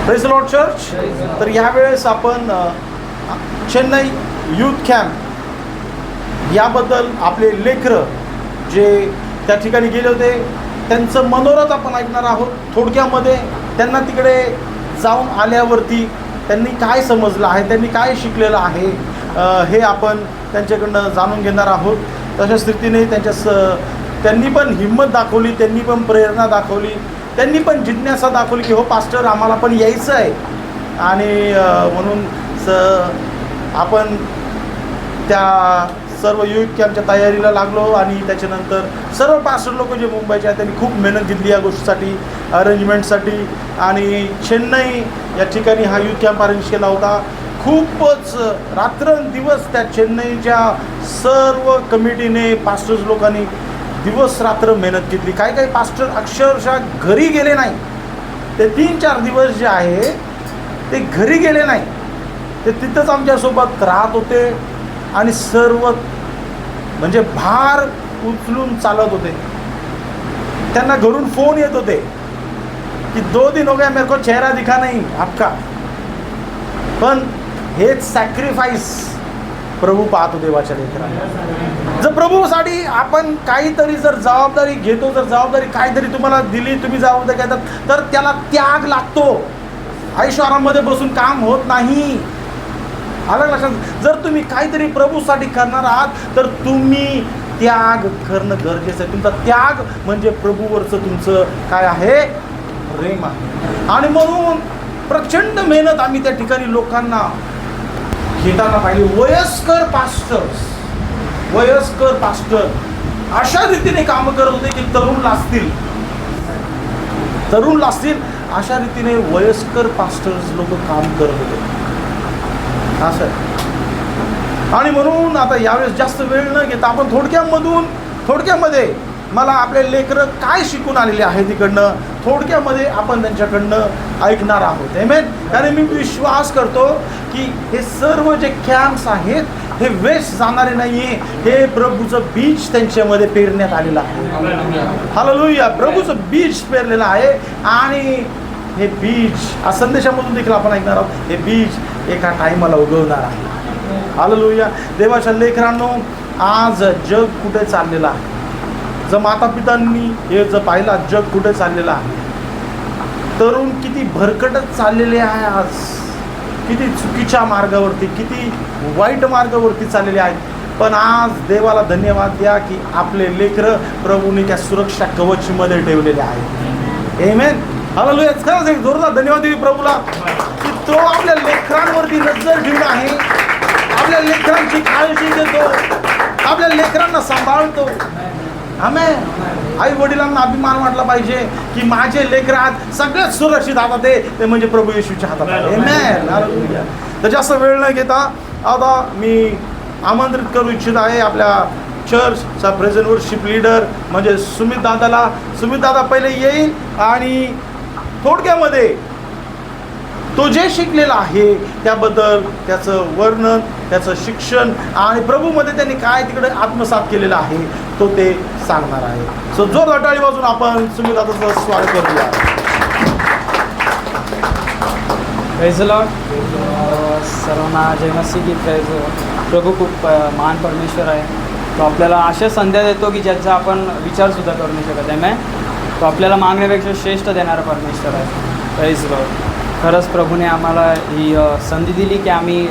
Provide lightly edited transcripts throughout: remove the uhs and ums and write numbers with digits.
Praise Lord church. तर यावेळेस आपण चेन्नई यूथ कॅम्प याबद्दल आपले लेकरं जे त्या ठिकाणी गेले होते त्यांचं मनोरथ आपण ऐकणार आहोत. थोडक्यामध्ये त्यांना तिकडे जाऊन आल्यावरती त्यांनी काय समजलं आहे, त्यांनी काय शिकलेलं आहे, हे आपण त्यांच्याकडनं जाणून घेणार आहोत. तशा स्थितीने त्यांनी पण हिंमत दाखवली, त्यांनी पण प्रेरणा दाखवली, त्यांनी पण जिज्ञासा दाखवली की हो पास्टर आम्हाला पण यायचं आहे. आणि म्हणून आपण त्या सर्व युथ कॅम्पच्या तयारीला लागलो. आणि त्याच्यानंतर सर्व पास्टर लोक जे मुंबईचे आहेत त्यांनी खूप मेहनत घेतली या गोष्टीसाठी, अरेंजमेंटसाठी. आणि चेन्नई या ठिकाणी हा युथ कॅम्प अरेंज केला होता. खूपच रात्रंदिवस त्या चेन्नईच्या सर्व कमिटीने, पास्टर्स लोकांनी दिवस रात्र मेहनत घेतली. काही काही पास्टर अक्षरशः घरी गेले नाही. ते 3-4 दिवस जे आहे ते घरी गेले नाही, ते तिथंच आमच्यासोबत राहत होते आणि सर्व म्हणजे भार उचलून चालत होते. त्यांना घरून फोन येत होते की 2 दिन हो गया मेरे को चेहरा दिखा नहीं आपका. पण हेच सॅक्रिफाईस प्रभू पाहतो देवाच्या लेकरांना. जर प्रभूसाठी आपण काहीतरी जर जबाबदारी घेतो, जर जबाबदारी काहीतरी तुम्हाला दिली, तुम्ही जबाबदारी घेतात तर त्याला त्याग लागतो. ऐश्वर्यामध्ये बसून काम होत नाही. आलं लक्षात. जर तुम्ही काहीतरी प्रभूसाठी करणार आहात तर तुम्ही त्याग करणं गरजेचं आहे. तुमचा त्याग म्हणजे प्रभूवरचं तुमचं काय आहे, प्रेम आहे. आणि म्हणून प्रचंड मेहनत आम्ही त्या ठिकाणी लोकांना घेताना पाहिजे. वयस्कर पास्टर अशा रीतीने कामं करत होते की तरुण लाजतील अशा रीतीने वयस्कर पास्टर्स लोक काम करत होते असं. आणि म्हणून आता यावेळेस जास्त वेळ न घेता आपण थोडक्यामध्ये मला आपले लेकरं काय शिकून आलेले आहे तिकडनं थोडक्यामध्ये आपण त्यांच्याकडनं ऐकणार आहोत. आमेन. कारण मी विश्वास करतो की हे सर्व जे कॅम्प्स आहेत हे वेस्ट जाणारे नाही आहे. हे प्रभूचं बीज त्यांच्यामध्ये पेरण्यात आलेलं आहे. हालेलुया. प्रभूचं बीज पेरलेलं आहे. आणि हे बीज आज संदेशामधून देखील आपण ऐकणार आहोत. हे बीज एका टायमाला उगवणार आहे. हालेलुया. देवाच्या लेकरांनो, आज जग कुठे चाललेलं आहे, जर मातापितांनी हे जर पाहिलं जग कुठे चाललेलं आहे, तरुण किती भरकटत चाललेले आहे, आज किती चुकीच्या मार्गावरती, किती वाईट मार्गावरती चाललेले आहेत. पण आज देवाला धन्यवाद द्या की आपले लेकरं प्रभूने त्या सुरक्षा कवचमध्ये ठेवलेले आहेत. आमेन. हालेलुया. खरंच एक जोरदार धन्यवाद देऊ प्रभूला की तो आपल्या लेकरांवरती नजर ठेवून आहे, आपल्या लेकरांची काळजी घेतो, आपल्या लेकरांना सांभाळतो. आमेन. आई वडिलांना अभिमान वाटला पाहिजे की माझे लेकर आज सगळ्यात सुरक्षित हातात आहे, ते म्हणजे प्रभू येशूच्या हातात आहे. आमेन. हालेलुया. तर जास्त वेळ न घेता आता मी आमंत्रित करू इच्छित आहे आपल्या चर्चचा प्रेझेंट वर्शिप लीडर म्हणजे सुमित दादाला. सुमित दादा पहिले येईल आणि थोडक्यामध्ये तो जे शिकलेला आहे त्याबद्दल त्याचं वर्णन, त्याचं शिक्षण आणि प्रभूमध्ये त्यांनी काय तिकडे आत्मसात केलेलं आहे तो ते सांगणार आहे. सो जोरदार टाळी वाजून आपण सुमित दादाचं स्वागत करूया. Praise Lord. सर्वांना जय मसीह की प्रेज. प्रभू खूप महान परमेश्वर आहे. तो आपल्याला अशा संध्या देतो की ज्याचा आपण विचारसुद्धा करू नाही शकत आहे. तो आपल्याला मागण्यापेक्षा श्रेष्ठ देणारा परमेश्वर आहे. Praise Lord. खरंच प्रभूने आम्हाला ही संधी दिली की आम्ही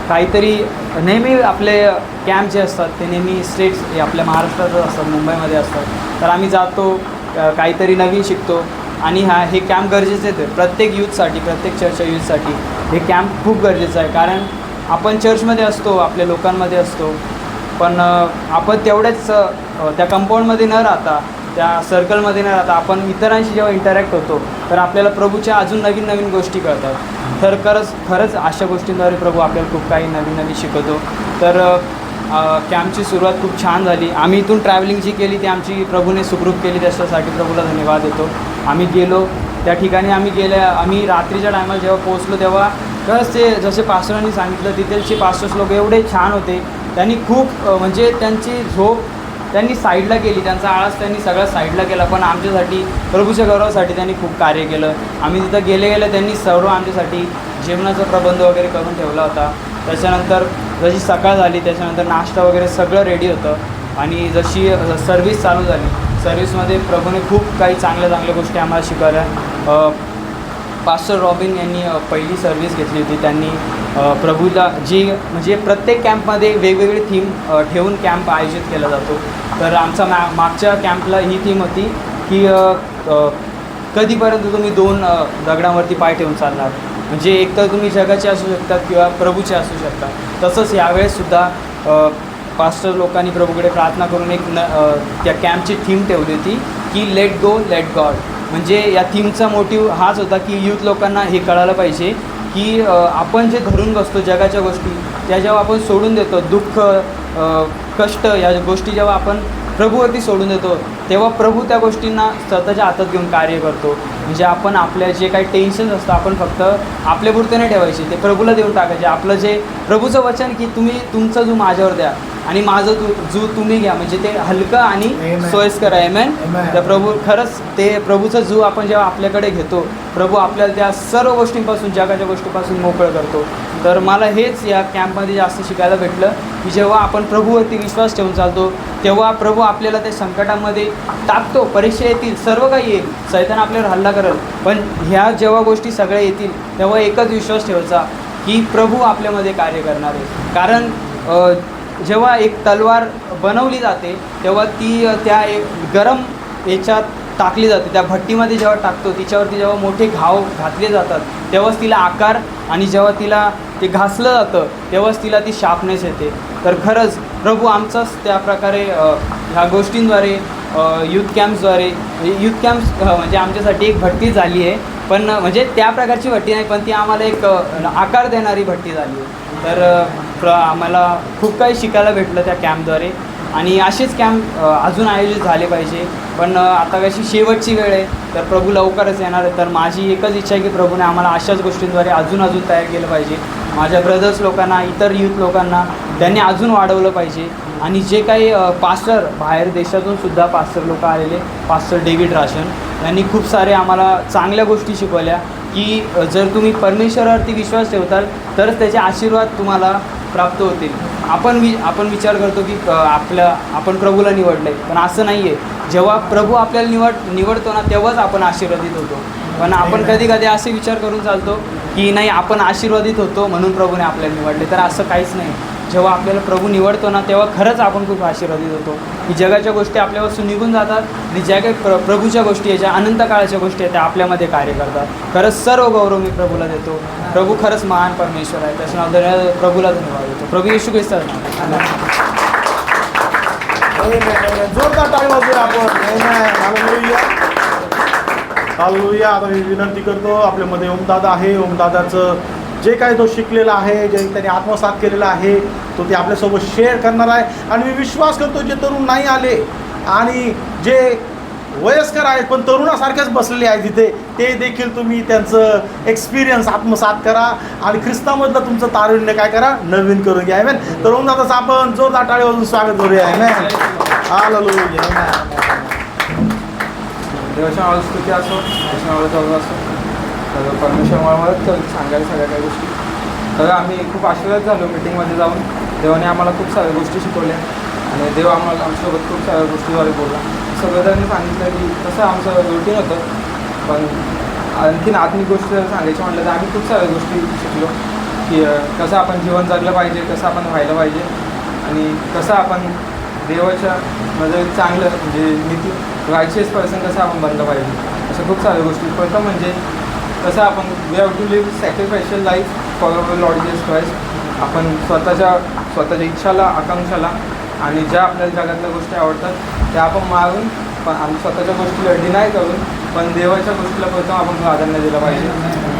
काहीतरी नेहमी आपले कॅम्प जे असतात ते नेहमी स्टेट्स आपल्या महाराष्ट्रातच असतात, मुंबईमध्ये असतात. तर आम्ही जातो, काहीतरी नवीन शिकतो. आणि हे कॅम्प गरजेचे आहेत प्रत्येक यूथसाठी, प्रत्येक चर्चच्या यूथसाठी हे कॅम्प खूप गरजेचं आहे. कारण आपण चर्चमध्ये असतो, आपल्या लोकांमध्ये असतो, पण आपण तेवढ्याच त्या कंपाऊंडमध्ये न राहता, त्या सर्कलमध्ये न राहता आपण इतरांशी जेव्हा इंटरॅक्ट होतो तर आपल्याला प्रभूच्या अजून नवीन नवीन गोष्टी कळतात. तर खरंच अशा गोष्टींद्वारे प्रभू आपल्याला खूप काही नवीन नवीन शिकवतो. तर कॅम्पची सुरुवात खूप छान झाली. आम्ही इथून ट्रॅव्हलिंग जी केली ती आमची प्रभूने सुखरूप केली, त्याच्यासाठी प्रभूला धन्यवाद देतो. आम्ही गेलो त्या ठिकाणी, आम्ही रात्रीच्या टायमाला जेव्हा पोहोचलो तेव्हा खरंच ते जसे पास्टरांनी सांगितलं तिथलचे पास्टर्स लोक एवढे छान होते. त्यांनी खूप म्हणजे त्यांची झोप त्यांनी साईडला केली, त्यांचा आळस त्यांनी सगळा साईडला केला, पण आमच्यासाठी प्रभूच्या गौरवासाठी त्यांनी खूप कार्य केलं. आम्ही तिथं गेले त्यांनी सर्व आमच्यासाठी जेवणाचा प्रबंध वगैरे करून ठेवला होता. त्याच्यानंतर जशी सकाळ झाली त्याच्यानंतर नाश्ता वगैरे सगळं रेडी होतं आणि जशी सर्व्हिस चालू झाली, सर्व्हिसमध्ये प्रभूने खूप काही चांगल्या गोष्टी आम्हाला शिकवल्या. पास्टर रॉबिन यांनी पहिली सर्व्हिस घेतली होती. त्यांनी प्रभूला जी म्हणजे प्रत्येक कॅम्पमध्ये वेगवेगळी थीम ठेवून कॅम्प आयोजित केला जातो. तर आमचा मागच्या कॅम्पला ही थीम होती की कधीपर्यंत तुम्ही 2 दगडांवरती पाय ठेवून चालणार, म्हणजे एकतर तुम्ही जगाचे असू शकतात किंवा प्रभूचे असू शकतात. तसंच यावेळेससुद्धा पास्टर लोकांनी प्रभूकडे प्रार्थना करून त्या कॅम्पची थीम ठेवली होती की लेट गो लेट गॉड. म्हणजे या थीमचा मोटिव्ह हाच होता की यूथ लोकांना हे कळायला पाहिजे की आपण जे धरून बसतो जगाच्या गोष्टी, त्या जेव्हा आपण सोडून देतो, दुःख कष्ट या गोष्टी जेव्हा आपण प्रभूवरती सोडून देतो, तेव्हा प्रभू त्या गोष्टींना स्वतःच्या हातात घेऊन कार्य करतो. म्हणजे आपण आपल्या जे काही टेन्शन्स असतं आपण फक्त आपल्यापुरते नाही ठेवायचे, ते प्रभूला देऊन टाकायचे. आपलं जे प्रभूचं वचन की तुम्ही तुमचा जो माझ्यावर द्या आणि माझं जो तुम्ही घ्या, म्हणजे ते हलकं आणि सोयस्कर आहे. तर प्रभू खरंच ते प्रभूचं जो आपण जेव्हा आपल्याकडे घेतो, प्रभू आपल्याला त्या सर्व गोष्टींपासून जगाच्या गोष्टीपासून मोकळं करतो. तर मला हेच या कॅम्पमध्ये जास्त शिकायला भेटलं की जेव्हा आपण प्रभूवरती विश्वास ठेवून चालतो तेव्हा प्रभू आपल्याला त्या संकटामध्ये टाकतो. परीक्षा येतील, सर्व काही येईल, सैतान आपल्यावर हल्ला करेल, पण ह्या जेव्हा गोष्टी सगळ्या येतील तेव्हा एकच विश्वास ठेवायचा की प्रभू आपल्यामध्ये कार्य करणार आहे. कारण जेव्हा एक तलवार बनवली जाते तेव्हा ती त्या गरम याच्यात टाकली जाते, त्या भट्टीमध्ये जेव्हा टाकतो तिच्यावरती जेव्हा मोठे घाव घातले जातात तेव्हाच तिला आकार, आणि जेव्हा तिला ते घासलं जातं तेव्हाच तिला ती शार्पनेस येते. तर खरंच प्रभू आमचाच त्या प्रकारे ह्या गोष्टींद्वारे यूथ कॅम्प्सद्वारे, यूथ कॅम्प्स म्हणजे आमच्यासाठी एक भट्टी झाली आहे, पण म्हणजे त्या प्रकारची भट्टी नाही, पण ती आम्हाला एक आकार देणारी भट्टी झाली आहे. तर आम्हाला खूप काही शिकायला भेटलं त्या कॅम्पद्वारे, आणि असेच कॅम्प अजून आयोजित झाले पाहिजे. पण आता कशी शेवटची वेळ आहे, तर प्रभू लवकरच येणार आहे. तर माझी एकच इच्छा आहे की प्रभूने आम्हाला अशाच गोष्टींद्वारे अजून तयार केलं पाहिजे. माझ्या ब्रदर्स लोकांना, इतर यूथ लोकांना त्यांनी अजून वाढवलं पाहिजे. आणि जे काही पास्टर बाहेर देशातून सुद्धा पास्टर लोक आलेले, पास्टर डेव्हिड राशन यांनी खूप सारे आम्हाला चांगल्या गोष्टी शिकवल्या की जर तुम्ही परमेश्वरावरती विश्वास ठेवताल तरच त्याचे आशीर्वाद तुम्हाला प्राप्त होतील. आपण विचार करतो की आपण प्रभूला निवडलं आहे, पण असं नाही आहे. जेव्हा प्रभू आपल्याला निवडतो ना तेव्हाच आपण आशीर्वादित होतो. पण आपण कधी असे विचार करून चालतो की नाही आपण आशीर्वादित होतो म्हणून प्रभूने आपल्याला निवडले, तर असं काहीच नाही. जेव्हा आपल्याला प्रभू निवडतो ना तेव्हा खरंच आपण खूप आशीर्वादित होतो की जगाच्या गोष्टी आपल्यापासून निघून जातात आणि ज्या काही प्रभूच्या गोष्टी आहे, ज्या अनंत काळाच्या गोष्टी आहेत त्या आपल्यामध्ये कार्य करतात. खरंच सर्व गौरव मी प्रभूला देतो. प्रभू खरंच महान परमेश्वर आहे, त्याच्या नाव प्रभूला धन्यवाद देतो. प्रभू येशू ख्रिस्ताचं नाव. जोरदार टाळी वाजवूया आपण. हालेलुया. आता मी विनंती करतो, आपल्यामध्ये ओमदादा आहे, ओमदादाचं जे काही तो शिकलेला आहे, जे त्याने आत्मसात केलेला आहे तो ते आपल्यासोबत शेअर करणार आहे. आणि मी विश्वास करतो जे तरुण नाही आले आणि जे वयस्कर आहेत पण तरुणासारखेच बसलेले आहेत तिथे, ते देखील तुम्ही त्यांचं एक्सपिरियन्स आत्मसात करा आणि ख्रिस्तामधलं तुमचं तारुण्य काय करा, नवीन करून घ्या. आमेन. तर ओमदादाचं आपण जोरदार टाळी वाजवून स्वागत करूया. आमेन. हालेलुया. देवाच्या नावाला स्तुती असो, त्याच्या नावाला चालू असो. तर परमेश्वर मला मदत करून सांगायला सगळ्या काही गोष्टी. तर आम्ही खूप आशीर्वाद झालो मीटिंगमध्ये जाऊन. देवाने आम्हाला खूप साऱ्या गोष्टी शिकवल्या आणि देव आमच्यासोबत खूप साऱ्या गोष्टीद्वारे बोलला. सगळ्यांनी सांगितलं की कसं आमचं रुटीन होतं, पण आणखीन आत्मिक गोष्टी जर सांगायची म्हटलं तर आम्ही खूप साऱ्या गोष्टी शिकलो की कसं आपण जीवन जगलं पाहिजे, कसं आपण व्हायला पाहिजे आणि कसं आपण देवाच्या म्हणजे चांगलं म्हणजे नीती रायचियस पर्सन कसं आपण बनलं पाहिजे, अशा खूप साऱ्या गोष्टी. प्रथम म्हणजे कसं आपण we have to live sacrificial life for our Lord Jesus Christ. आपण स्वतःच्या इच्छाला, आकांक्षाला आणि ज्या आपल्याला जगातल्या गोष्टी आवडतात त्या आपण मारून पण आम्ही स्वतःच्या गोष्टीला डिनाय करून पण देवाच्या गोष्टीला प्रथम आपण प्राधान्य दिलं पाहिजे.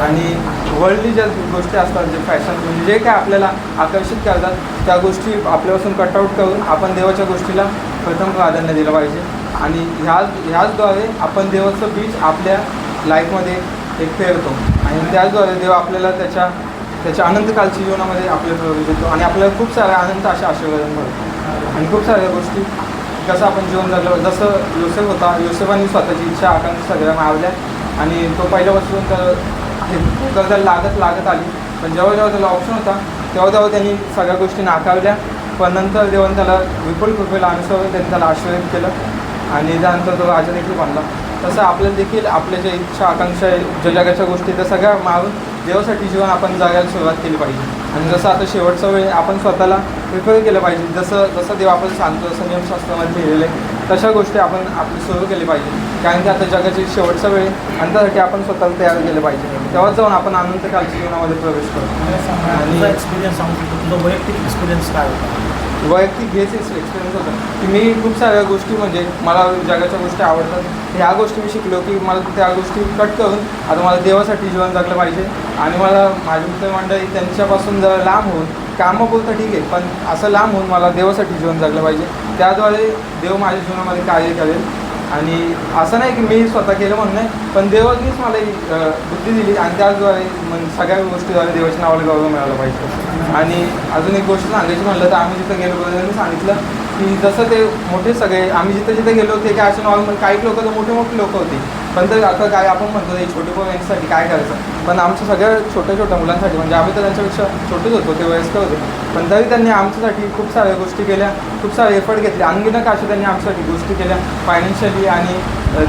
आणि वर्ल्डली ज्या गोष्टी असतात, जे फॅशन म्हणजे जे काय आपल्याला आकर्षित करतात त्या गोष्टी आपल्यापासून कटआउट करून आपण देवाच्या गोष्टीला प्रथम प्राधान्य दिलं पाहिजे. आणि ह्याचद्वारे आपण देवाचं बीज आपल्या लाईफमध्ये एक फेरतो आणि त्याचद्वारे देव आपल्याला त्याच्या अनंतकालच्या जीवनामध्ये आपल्याला प्रवेश देतो आणि आपल्याला खूप साऱ्या अनंत अशा आशीर्वाद मिळतो आणि खूप साऱ्या गोष्टी कसं आपण जीवन जगलं. जसं योसेफ होता, योसेफांनी स्वतःची इच्छा आकांक्षा सगळ्या मावल्या आणि तो पहिल्यापासून तर त्याला लागत आली. पण जेव्हा त्याला ऑप्शन होता तेव्हा त्यांनी सगळ्या गोष्टी नाकारल्या. पण नंतर देवाने त्याला विपुल कृपेला अनुसरून त्यांनी त्याला आशीर्वाद केलं आणि त्यानंतर तो राजा देखील बनला. तसं आपल्याला देखील आपल्या ज्या इच्छा आकांक्षा आहे, ज्या जगाच्या गोष्टी त्या सगळ्या मारून देवासाठी जीवन आपण जगायला सुरुवात केली पाहिजे. आणि जसं आता शेवटचा वेळ आपण स्वतःला प्रिपेअर केलं पाहिजे. जसं देव आपण सांगतो, जसं नियमशास्त्रामध्ये लिहिलेलं आहे तशा गोष्टी आपण आपली सुरू केली पाहिजे. कारण की आता जगाची शेवटचा वेळ आणि त्यासाठी आपण स्वतःला तयार केलं पाहिजे. तेव्हाच जाऊन आपण आनंदकालच्या जीवनामध्ये प्रवेश करतो. आणि एक्सपिरियन्स सांगू शकतो, तुझा वैयक्तिक एक्सपिरियन्स काय होता? वैयक्तिक हेच एक्सपिरियन्स होता की मी खूप साऱ्या गोष्टी म्हणजे मला जगाच्या गोष्टी आवडतात. ह्या गोष्टी मी शिकलो की मला त्या गोष्टी कट करून आता मला देवासाठी जीवन जगलं पाहिजे. आणि मला माझी मित्रमंडळी त्यांच्यापासून जरा लांब होऊन कामं बोलतं ठीक आहे, पण असं लांब होऊन मला देवासाठी जीवन जगलं पाहिजे. त्याद्वारे देव माझ्या जीवनामध्ये कार्य करेल. आणि असं नाही की मी स्वतः केलं म्हणून नाही, पण देवानीच मला बुद्धी दिली आणि त्याद्वारे सगळ्या गोष्टीद्वारे देवाच्या नावाला गौरव मिळाला पाहिजे. आणि अजून एक गोष्ट सांगायची म्हणलं तर आम्ही जिथं गेलो त्यांनी सांगितलं की जसं ते मोठे सगळे आम्ही जिथे गेलो ते काय असे नॉर्मल काही लोक तर मोठे लोक होते. पण तर आता काय आपण म्हणतो हे छोटे पोरं यांच्यासाठी काय करायचं, पण आमच्या सगळ्या छोट्या मुलांसाठी म्हणजे आम्ही तर त्यांच्यापेक्षा छोटेच होतो, ते वयस्कर होते, पण तरी त्यांनी आमच्यासाठी खूप साऱ्या गोष्टी केल्या, खूप सारे एफर्ट घेतले. अनगिनत अशा त्यांनी आमच्यासाठी गोष्टी केल्या फायनान्शियली. आणि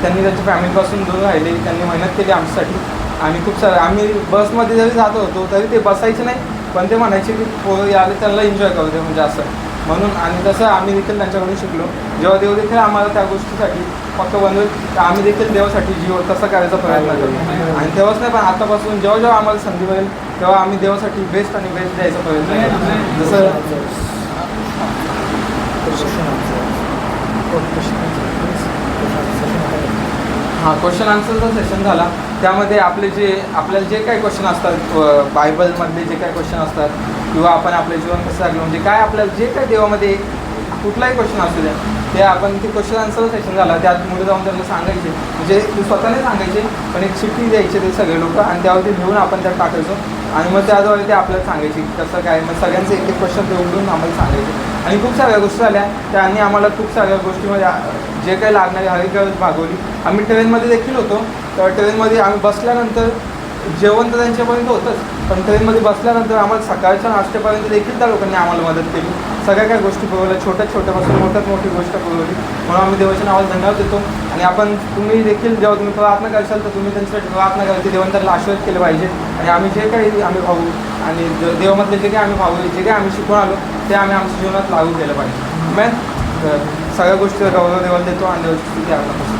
त्यांनी त्यांच्या फॅमिलीपासून दूर राहिले, त्यांनी मेहनत केली आमच्यासाठी. आणि खूप सारं आम्ही बसमध्ये जरी जात होतो तरी ते बसायचे नाही, पण ते म्हणायचे की पोरं याले त्यांना एन्जॉय करू दे म्हणजे असं म्हणून. आणि तसं आम्ही देखील त्यांच्याकडून शिकलो. जेव्हा देव देखील आम्हाला त्या गोष्टीसाठी फक्त बनवेल तर आम्ही देखील देवासाठी जीव तसा करायचा प्रयत्न करू. आणि तेव्हाच नाही, पण आतापासून जेव्हा आम्हाला संधी मिळेल तेव्हा आम्ही देवासाठी बेस्ट आणि बेस्ट द्यायचा प्रयत्न करू. जसं क्वेश्चन आन्सरचा सेशन झाला. त्यामध्ये आपल्याला जे काही क्वेश्चन असतात बायबलमधले जे काही क्वेश्चन असतात किंवा आपण आपले जीवन कसं जगलं म्हणजे काय आपल्याला जे काही देवामध्ये कुठलाही क्वेश्चन असू द्या ते आपण ते क्वेश्चन आन्सर सेशन झाला. त्यात मुलं जाऊन त्यांना सांगायचे म्हणजे ते स्वतःने सांगायचे, पण एक चिठ्ठी द्यायचे ते सगळे लोक आणि त्यावरती लिहून आपण त्यात टाकायचो आणि मग त्याद्वारे ते आपल्याला सांगायचे कसं काय. मग सगळ्यांचे एक क्वेश्चन ते उघडून आम्हाला सांगायचे. आणि खूप साऱ्या गोष्टी झाल्या. त्यांनी आम्हाला खूप साऱ्या गोष्टीमध्ये जे काही लागणारी हर गरज भागवली. आम्ही ट्रेनमध्ये देखील होतो, तर ट्रेनमध्ये आम्ही बसल्यानंतर जेवण तर त्यांच्यापर्यंत होतंच, पण ट्रेनमध्ये बसल्यानंतर आम्हाला सकाळच्या नाश्त्यापर्यंत देखील त्या लोकांनी आम्हाला मदत केली. सगळ्या काही गोष्टी पुरवल्या, छोट्यापासून मोठी गोष्ट पुरवली. म्हणून आम्ही देवाच्या नावाला धन्यवाद देतो. आणि तुम्ही देखील जेव्हा तुम्ही प्रार्थना करशाल तर तुम्ही त्यांच्यासाठी प्रार्थना करा की देवाने त्यांना आशीर्वाद केले पाहिजे. आणि आम्ही जे काही आम्ही भाऊ आणि देवामधले जे काही आम्ही भाऊ जे काही आम्ही शिकून आलो ते आम्ही आमच्या जीवनात लागू केलं पाहिजे. सगळ्या गोष्टीला गौरव देवाला देतो आणि देवाची स्तुती आपल्यापासून.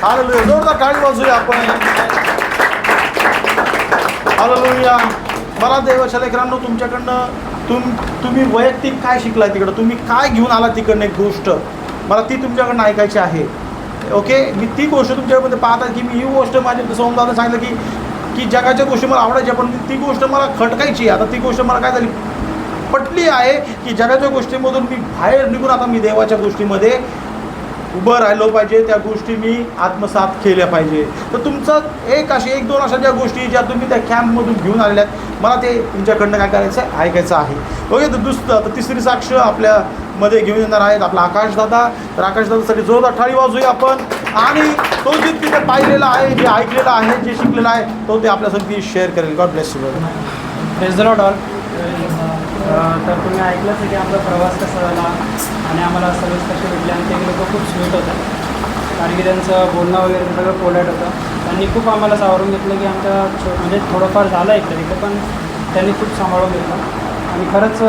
हालेलुया, जोरदार टाळी वाजूया आपण. हालेलुया. मला देवाच्या लेकरांनो तुमच्याकडनं तुम्ही वैयक्तिक काय शिकलाय तिकडं, तुम्ही काय घेऊन आला तिकडनं एक गोष्ट मला ती तुमच्याकडनं ऐकायची आहे. ओके, मी ती गोष्ट तुमच्यामध्ये पाहता की मी ही गोष्ट माझ्या सौंदाने सांगितलं की जगाच्या गोष्टी मला आवडायच्या, पण ती गोष्ट मला खटकायची. आता ती गोष्ट मला काय झाली पटली आहे की जगाच्या गोष्टीमधून मी बाहेर निघून आता मी देवाच्या गोष्टीमध्ये उभं राहिलो पाहिजे, त्या गोष्टी मी आत्मसात केल्या पाहिजे. तर तुमचं एक दोन अशा ज्या गोष्टी ज्या तुम्ही त्या कॅम्पमधून घेऊन आलेल्या आहेत मला ते तुमच्याकडनं काय करायचं आहे ऐकायचं आहे. ओके, तर तिसरी साक्ष आपल्यामध्ये घेऊन येणार आहेत आपला आकाशदादा. तर आकाशदादासाठी जोरदार टाळी वाजूया आपण. आणि तो जे तिथे पाहिलेला आहे, जे ऐकलेलं आहे, जे शिकलेलं आहे तो ते आपल्यासाठी शेअर करेल. God bless you. Praise the Lord all. तर तुम्ही ऐकलंच की आमचा प्रवास कसा झाला आणि आम्हाला सर्विस कशी भेटली. आणि ते लोक खूप स्वीट होतं कारण की त्यांचं बोलणं वगैरे सगळं पोलाईट होतं. त्यांनी खूप आम्हाला सावरून घेतलं की आमच्या म्हणजे थोडंफार झालं इकडे तिकडे, पण त्यांनी खूप सांभाळून घेतलं. आणि खरंच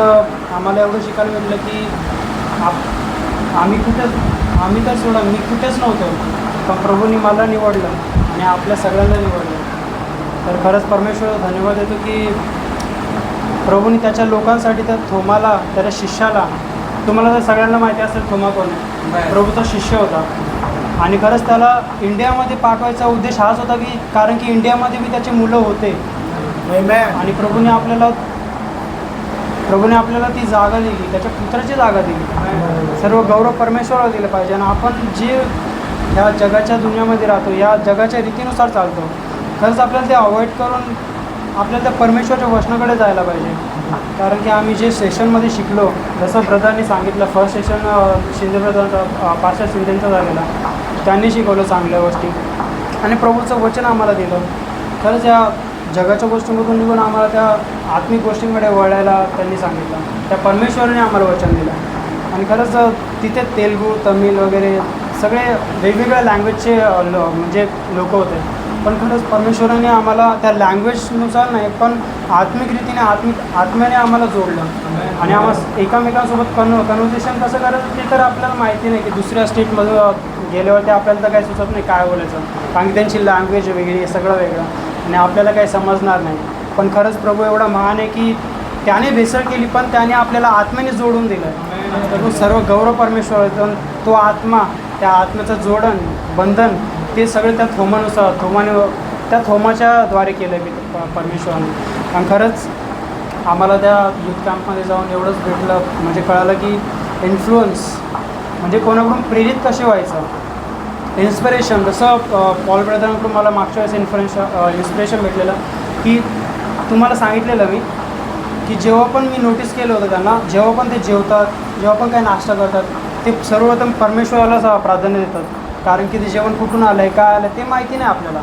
आम्हाला एवढं शिकायला भेटलं की आम्ही तर सोडा मी कुठेच नव्हतो, पण प्रभूंनी मला निवडलं आणि आपल्या सगळ्यांना निवडलं. तर खरंच परमेश्वर धन्यवाद देतो की प्रभूंनी त्याच्या लोकांसाठी त्या थोमाला, त्याच्या शिष्याला, तुम्हाला जर सगळ्यांना माहिती असेल थोमा कोण आहे, प्रभूचा शिष्य होता. आणि खरंच त्याला इंडियामध्ये पाठवायचा उद्देश हाच होता की कारण की इंडियामध्ये बी त्याची मुलं होते आणि प्रभूने आपल्याला ती जागा दिली, त्याच्या पुत्राची जागा दिली. सर्व गौरव परमेश्वराला दिलं पाहिजे. आणि आपण जे ह्या जगाच्या दुनियामध्ये राहतो, या जगाच्या रीतीनुसार चालतो, खरंच आपल्याला ते अवॉइड करून आपल्याला त्या परमेश्वरच्या वचनाकडे जायला पाहिजे. कारण की आम्ही जे सेशनमध्ये शिकलो, जसं ब्रदरनी सांगितलं, first session Shinde brother pastor शिंदेंचा झालेला, त्यांनी शिकवलं चांगल्या गोष्टी आणि प्रभूचं वचन आम्हाला दिलं. खरंच या जगाच्या गोष्टींमधून निघून आम्हाला त्या आत्मिक गोष्टींकडे वळायला त्यांनी सांगितलं. त्या परमेश्वराने आम्हाला वचन दिलं आणि खरंच तिथे तेलगू, तमिळ वगैरे सगळे वेगवेगळ्या लँग्वेजचे म्हणजे लोक होते. पण खरंच परमेश्वराने आम्हाला त्या लँग्वेजनुसार नाही, पण आत्मिक रीतीने आत्म्याने आम्हाला जोडलं आणि आम्हाला एकामेकांसोबत कन्व्हर्सेशन कसं करायचं ते तर आपल्याला माहिती नाही, की दुसऱ्या स्टेटमध्ये गेल्यावरती आपल्याला तर काही सुचत नाही काय बोलायचं, कारण की त्यांची लँग्वेज वेगळी, सगळं वेगळं आणि आपल्याला काही समजणार नाही. पण खरंच प्रभू एवढा महान आहे की त्याने भेसळ केली, पण त्याने आपल्याला आत्म्याने जोडून दिलं. तर तो सर्व गौरव परमेश्वर, तो आत्मा, त्या आत्म्याचं जोडण, बंधन ते सगळे त्या थोमाने त्या थोमाच्याद्वारे केलं आहे परमेश्वराने. आणि खरंच आम्हाला त्या युथ कॅम्पमध्ये जाऊन एवढंच भेटलं, म्हणजे कळालं की इन्फ्लुअन्स म्हणजे कोणाकडून प्रेरित कसे व्हायचं, इन्स्पिरेशन. जसं पॉल ब्रदरांकडून मला मागच्या वेळेस इन्स्पिरेशन भेटलेलं, की तुम्हाला सांगितलेलं मी की जेव्हा पण मी नोटीस केलं होतं त्यांना, जेव्हा पण ते जेवतात, जेव्हा पण काही नाश्ता करतात, ते सर्वप्रथम परमेश्वरालाच प्राधान्य देतात. कारण की ते जेवण कुठून आलं आहे, काय आलं ते माहिती नाही आपल्याला,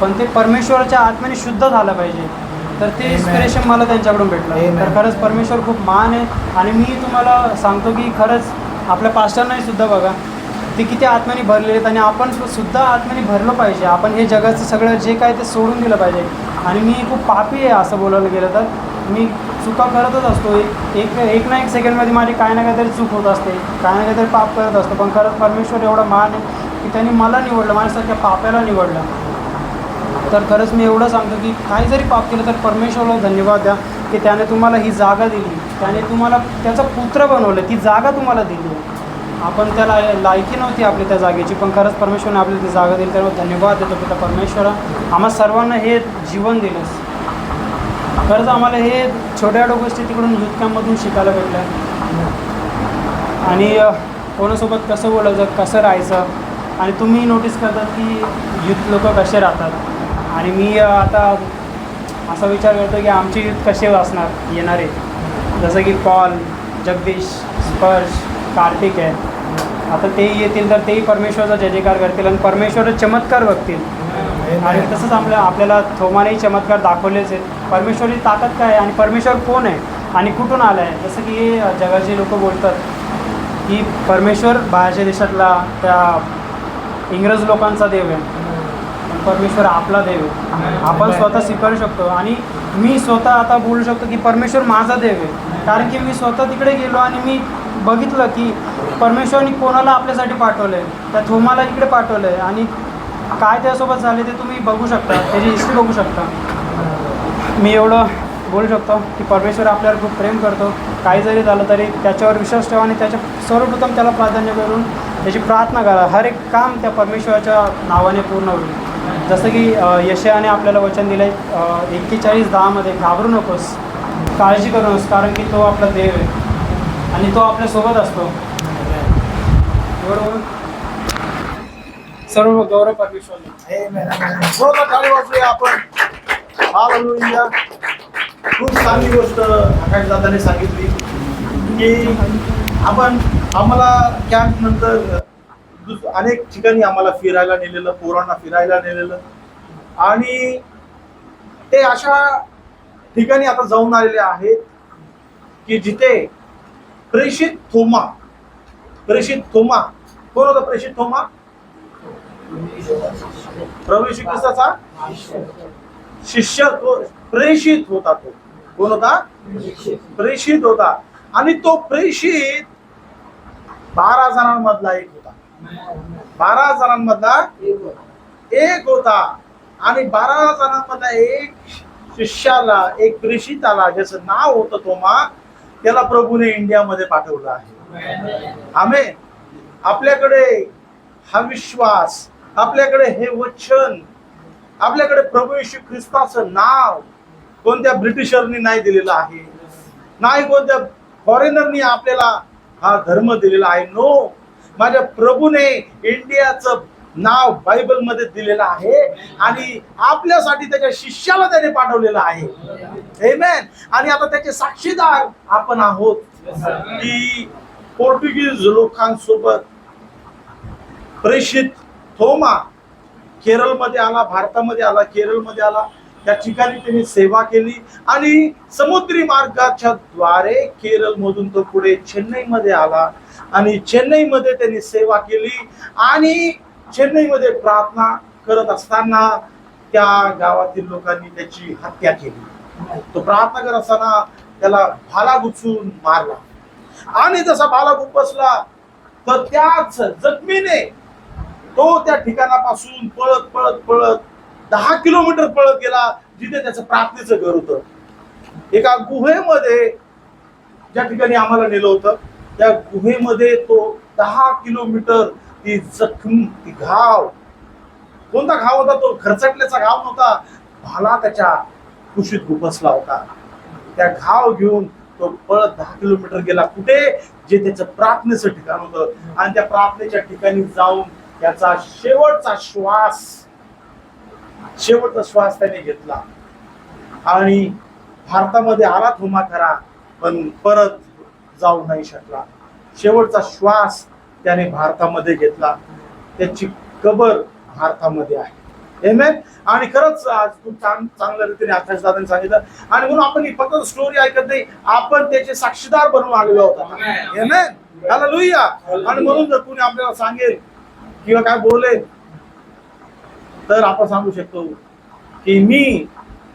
पण ते परमेश्वराच्या आत्म्याने शुद्ध झालं पाहिजे. तर ते इन्स्पिरेशन मला त्यांच्याकडून भेटलं. तर खरंच परमेश्वर खूप महान आहे. आणि मी तुम्हाला सांगतो की खरंच आपल्या पास्टरनाही सुद्धा बघा, ते किती आत्म्याने भरलेले आहेत आणि आपण सुद्धा आत्म्याने भरलं पाहिजे. आपण हे जगाचं सगळं जे काय ते सोडून दिलं पाहिजे. आणि मी खूप पापी आहे असं बोलायला गेलं तर, मी चुका करतच असतो. एक ना एक सेकंडमध्ये माझी काय ना काहीतरी चूक होत असते, काय ना काहीतरी पाप करत असतो. पण खरंच परमेश्वर एवढा महान आहे की त्यांनी मला निवडलं, माझ्यासारख्या पाप्याला निवडलं. तर खरंच मी एवढं सांगतो की काही जरी पाप केलं तर परमेश्वराला धन्यवाद द्या की त्याने तुम्हाला ही जागा दिली, त्याने तुम्हाला त्याचा पुत्र बनवलं, ती जागा तुम्हाला दिली. आपण त्याला लायकी नव्हती आपली त्या जागेची, पण खरंच परमेश्वराने आपल्याला ती जागा दिली. त्यामुळे धन्यवाद देतो पिता परमेश्वरा, आम्हा सर्वांना हे जीवन दिलंस. खरंच आम्हाला हे छोट्या छोट्या गोष्टी तिकडून युथ कॅम्पमधून शिकायला भेटल्या. आणि कोणासोबत कसं बोलायचं, कसं राहायचं. आणि तुम्ही नोटीस करतात की युथ लोक कसे राहतात. आणि मी आता असा विचार करतो की आमची युथ कसे असणार येणारे, जसं की पॉल, जगदीश, स्पर्श, कार्तिक आहे. आता तेही येतील तर तेही परमेश्वराचा जय जयकार करतील आणि परमेश्वराचे चमत्कार बघतील. आणि तसंच आपल्याला थोमानेही चमत्कार दाखवलेच आहेत. परमेश्वराची ताकद काय आहे आणि परमेश्वर कोण आहे आणि कुठून आला आहे. जसं की जगाचे लोक बोलतात की परमेश्वर बाहेरच्या देशातला त्या इंग्रज लोकांचा देव आहे, परमेश्वर आपला देव आहे. आपण स्वतः स्वीकारू शकतो आणि मी स्वतः आता बोलू शकतो की परमेश्वर माझा देव आहे. कारण की मी स्वतः तिकडे गेलो आणि मी बघितलं की परमेश्वराने कोणाला आपल्यासाठी पाठवलं आहे, त्या थोमाला इकडे पाठवलं आहे आणि काय त्यासोबत झाले ते तुम्ही बघू शकता, त्याची हिस्ट्री बघू शकता. मी एवढं बोलू शकतो की परमेश्वर आपल्यावर खूप प्रेम करतो. काही जरी झालं तरी त्याच्यावर विश्वास ठेवा आणि त्याच्या सर्वप्रथम त्याला प्राधान्य करून त्याची प्रार्थना करा. हर एक काम त्या परमेश्वराच्या नावाने पूर्ण होईल. जसं की यशायाने आपल्याला वचन दिलं आहे 41:10 घाबरू नकोस, काळजी करू नकोस, कारण की तो आपला देव आहे आणि तो आपल्यासोबत असतो. एवढं सर्व गौरव परमेश्वरला. आपण हालेलुया. खूप चांगली गोष्ट आकाश दादाने सांगितली की आम्हाला कॅम्प नंतर अनेक ठिकाणी आम्हाला फिरायला नेलेलं, पोरांना फिरायला नेलेलं आणि ते अशा ठिकाणी आता जाऊन आलेले आहेत की जिथे प्रेषित थोमा कोण होता? प्रेषित थोमा प्रभू येशू ख्रिस्ताचा शिष्य, तो प्रेषित होता. तो कोण होता? प्रेषित होता. आणि तो प्रेषित 12 जणांमधला एक होता. 12 जणांमधला एक होता. आणि 12 जणांमधला एक शिष्याला, एक प्रेषिताला, ज्याचं नाव होतं थोमा, त्याला प्रभूने इंडियामध्ये पाठवलं आहे. आमेन. आपल्याकडे हा विश्वास, आपल्याकडे हे वचन, आपल्याकडे प्रभू येशू ख्रिस्ताचं नाव कोणत्या ब्रिटिशरनी नाही दिलेलं आहे, नाही कोणत्या फॉरेनरनी आपल्याला हा धर्म दिलेला आहे. नो, माझ्या प्रभूने इंडियाचं नाव बायबलमध्ये दिलेलं आहे आणि आपल्यासाठी त्याच्या शिष्याला त्याने पाठवलेलं आहे. आमेन. आणि आता त्याचे साक्षीदार आपण आहोत की पोर्तुगीज लोकांसोबत प्रेषित थोमा केरळमध्ये आला, भारतामध्ये आला, केरळमध्ये आला. त्या ठिकाणी त्यांनी सेवा केली आणि समुद्री मार्गाच्या द्वारे केरळमधून तो पुढे चेन्नईमध्ये आला आणि चेन्नईमध्ये त्यांनी सेवा केली आणि चेन्नईमध्ये प्रार्थना करत असताना त्या गावातील लोकांनी त्याची हत्या केली. तो प्रार्थना करत असताना त्याला भाला गुचून मारला आणि जसा भाला गुपसला तर त्याच जखमीने तो त्या ठिकाणापासून पळत पळत पळत 10 किलोमीटर पळत गेला जिथे त्याचं प्रार्थनेचं घर होतं. एका गुहेमध्ये ज्या ठिकाणी आम्हाला नेलं होतं त्या गुहेमध्ये तो 10 किलोमीटर ती जखम, ती घाव, कोणता घाव होता तो? खरचटल्याचा घाव नव्हता, भाला त्याच्या कुशीत गुपसला होता. त्या घाव घेऊन तो पळत 10 किलोमीटर गेला कुठे? जे त्याचं प्रार्थनेचं ठिकाण होतं आणि त्या प्रार्थनेच्या ठिकाणी जाऊन त्याचा शेवटचा श्वास त्याने घेतला आणि भारतामध्ये आला थोमा खरा पण परत जाऊ नाही शकला. शेवटचा श्वास त्याने भारतामध्ये घेतला. त्याची कबर भारतामध्ये आहे. आमेन. आणि खरंच आज खूप चांगल्या रीतीने आकाश दादांनी सांगितलं आणि म्हणून आपण ही फक्त स्टोरी ऐकत नाही, आपण त्याचे साक्षीदार बनून आलेलो होता. आमेन. हालेलुया. आणि म्हणून जर कोणी आपल्याला सांगेल किंवा काय बोलेल तर आपण सांगू शकतो की मी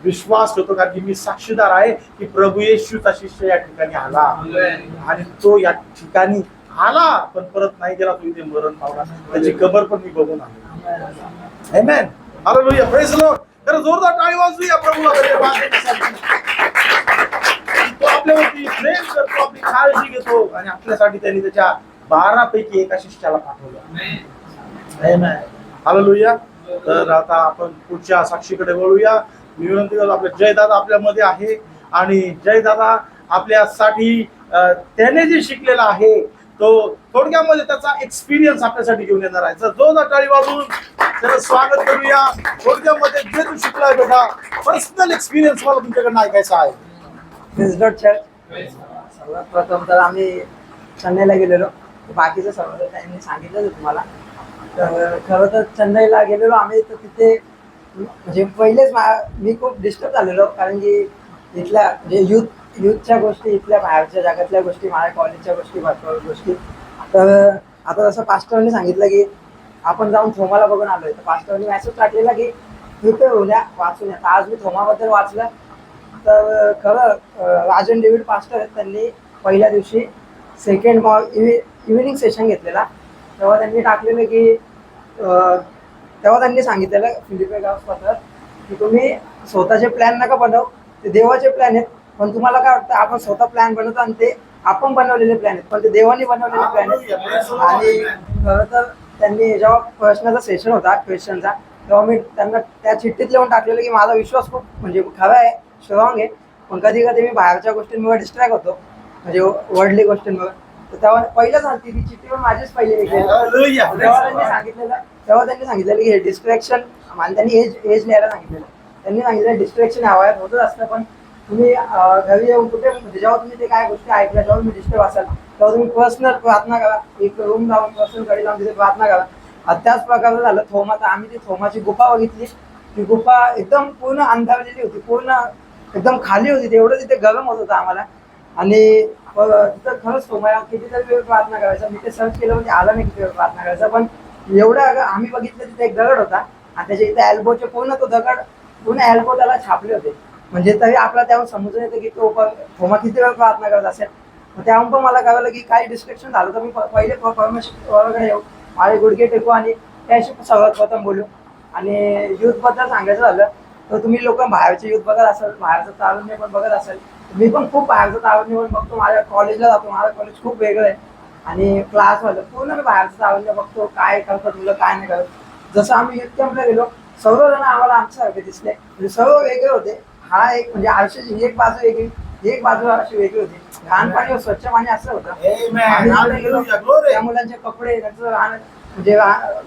विश्वास करतो कारण की मी साक्षीदार आहे की प्रभू येशूचा शिष्य या ठिकाणी आला आणि तो या ठिकाणी आला पण परत नाही गेला. तो इथे मरण पावला. त्याची कबर पण मी बघून आलो. आमेन. हालेलुया. Praise the Lord. तर जोरदार टाळी वाजूया प्रभूला धन्यवाद. तो आपल्यावरती प्रेम करतो, आपली काळजी घेतो आणि आपल्यासाठी त्यांनी त्याच्या 12 पैकी एका शिष्याला पाठवलं. आमेन. हालेलुया. तर आता आपण पुढच्या साक्षीकडे वळूया. मी विनंती करतो, आपले जयदादा आपल्यामध्ये आहे आणि जयदादा आपल्यासाठी त्याने जे शिकलेला आहे तो थोडक्यामध्ये त्याचा एक्सपिरियन्स आपल्यासाठी घेऊन येणार आहे. तर जोरदार टाळी वाजवून त्याचं स्वागत करूया. थोडक्यामध्ये जे तू शिकलाय बेटा, पर्सनल एक्सपिरियन्स मला तुमच्याकडनं ऐकायचा आहे. सर्वात प्रथम तर आम्ही चेन्नईला गेलेलो. बाकीचं सर्व त्यांनी सांगितलं तुम्हाला. तर खरं तर चेन्नईला गेलेलो आम्ही. तर तिथे म्हणजे पहिलेच मी खूप डिस्टर्ब झालेलो कारण की इथल्या म्हणजे युथच्या गोष्टी, इथल्या बाहेरच्या जगातल्या गोष्टी, माझ्या कॉलेजच्या गोष्टी, भरपूर गोष्टी. तर आता जसं पास्टरने सांगितलं की आपण जाऊन थोमाला बघून आलोय, तर पास्टरने मेसेज टाकलेला की प्रिपेअर होऊया, वाचून या. तर आज मी थोमाबद्दल वाचलं. तर खरं राजन डेव्हिड पास्टर आहेत, त्यांनी पहिल्या दिवशी सेकंड इव्हिनिंग सेशन घेतलेला. तेव्हा त्यांनी टाकलेलं की तेव्हा त्यांनी सांगितलेलं फिलिपे गावस्पातर की तुम्ही स्वतःचे प्लॅन नका बनवू, ते देवाचे प्लॅन आहेत. पण तुम्हाला काय वाटतं, आपण स्वतः प्लॅन बनवतो आणि ते आपण बनवलेले प्लॅन आहेत, पण ते देवाने बनवलेले प्लॅन आहेत. आणि खरं तर त्यांनी जेव्हा प्रश्नाचा सेशन होता क्वेश्चनचा, तेव्हा मी त्यांना त्या चिठ्ठीत लिहून टाकलेलं की माझा विश्वास खूप म्हणजे खरा आहे, स्ट्रॉंग आहे, पण कधी कधी मी बाहेरच्या गोष्टींमुळे डिस्ट्रॅक्ट होतो, म्हणजे वर्ल्डली गोष्टींमुळे. तर तेव्हा पहिलं झाली ती चिठ्ठी पण माझीच पहिली लिहिली. तेव्हा त्यांनी सांगितलेलं की हे डिस्ट्रॅक्शन, आणि त्यांनी एज लिहायला सांगितलेलं. त्यांनी सांगितलं डिस्ट्रॅक्शन हवायात होतच असतं, पण तुम्ही घरी येऊन कुठे म्हणजे जेव्हा तुम्ही ते काय गोष्टी ऐकल्या, जेव्हा तुम्ही डिस्टर्ब असाल तेव्हा तुम्ही पर्सनल प्रार्थना करा, एक रूम जाऊन पर्सनल कडे जाऊन तिथे प्रार्थना करा. त्याच प्रकारचं झालं थोमाचं. आम्ही ती थोमाची गुफा बघितली. ती गुफा एकदम पूर्ण अंधारलेली होती, पूर्ण एकदम खाली होती. तेवढं तिथे गरम होत होतं आम्हाला. आणि तिथं खरंच थोमा कितीतरी वेळ प्रार्थना करायचा. मी ते सर्च केलं म्हणजे आला नाही किती वेळ प्रार्थना करायचा, पण एवढं आम्ही बघितलं तिथे एक दगड होता आणि त्याच्या इथे एल्बोचे पूर्ण तो दगड पूर्ण एल्बो त्याला छापले होते. म्हणजे तरी आपला त्यावर समजून येतं की तो थोमा किती वेळ प्रार्थना करत असेल. त्याहून पण मला कळलं की काही डिस्ट्रॅक्शन झालं तर मी पहिले परमेश्वराकडे येऊ, माझे गुडघे टेकू आणि त्याशी सर्वात प्रथम बोलू. आणि युथबद्दल सांगायचं झालं तर तुम्ही लोक बाहेरचे युथ बघत असाल, बाहेरचं तारुण्य पण बघत असेल. मी पण खूप बाहेरचं तारुण्य पण बघतो. माझ्या कॉलेजला जातो, माझं कॉलेज खूप वेगळं आहे आणि क्लासवालं पूर्ण मी बाहेरचं तारुण्य बघतो, काय करतात मुलं काय नाही करत. जसं आम्ही युथ कॅम्पला गेलो सर्वजण आम्हाला आमच्यासारखे दिसले, म्हणजे सर्व वेगळे होते. हा एक म्हणजे आरशाची एक बाजू वेगळी, एक बाजू अशी वेगळी होती. घाण पाणी स्वच्छ पाणी असं होतं. त्या मुलांचे कपडे, त्यांचं राहणं म्हणजे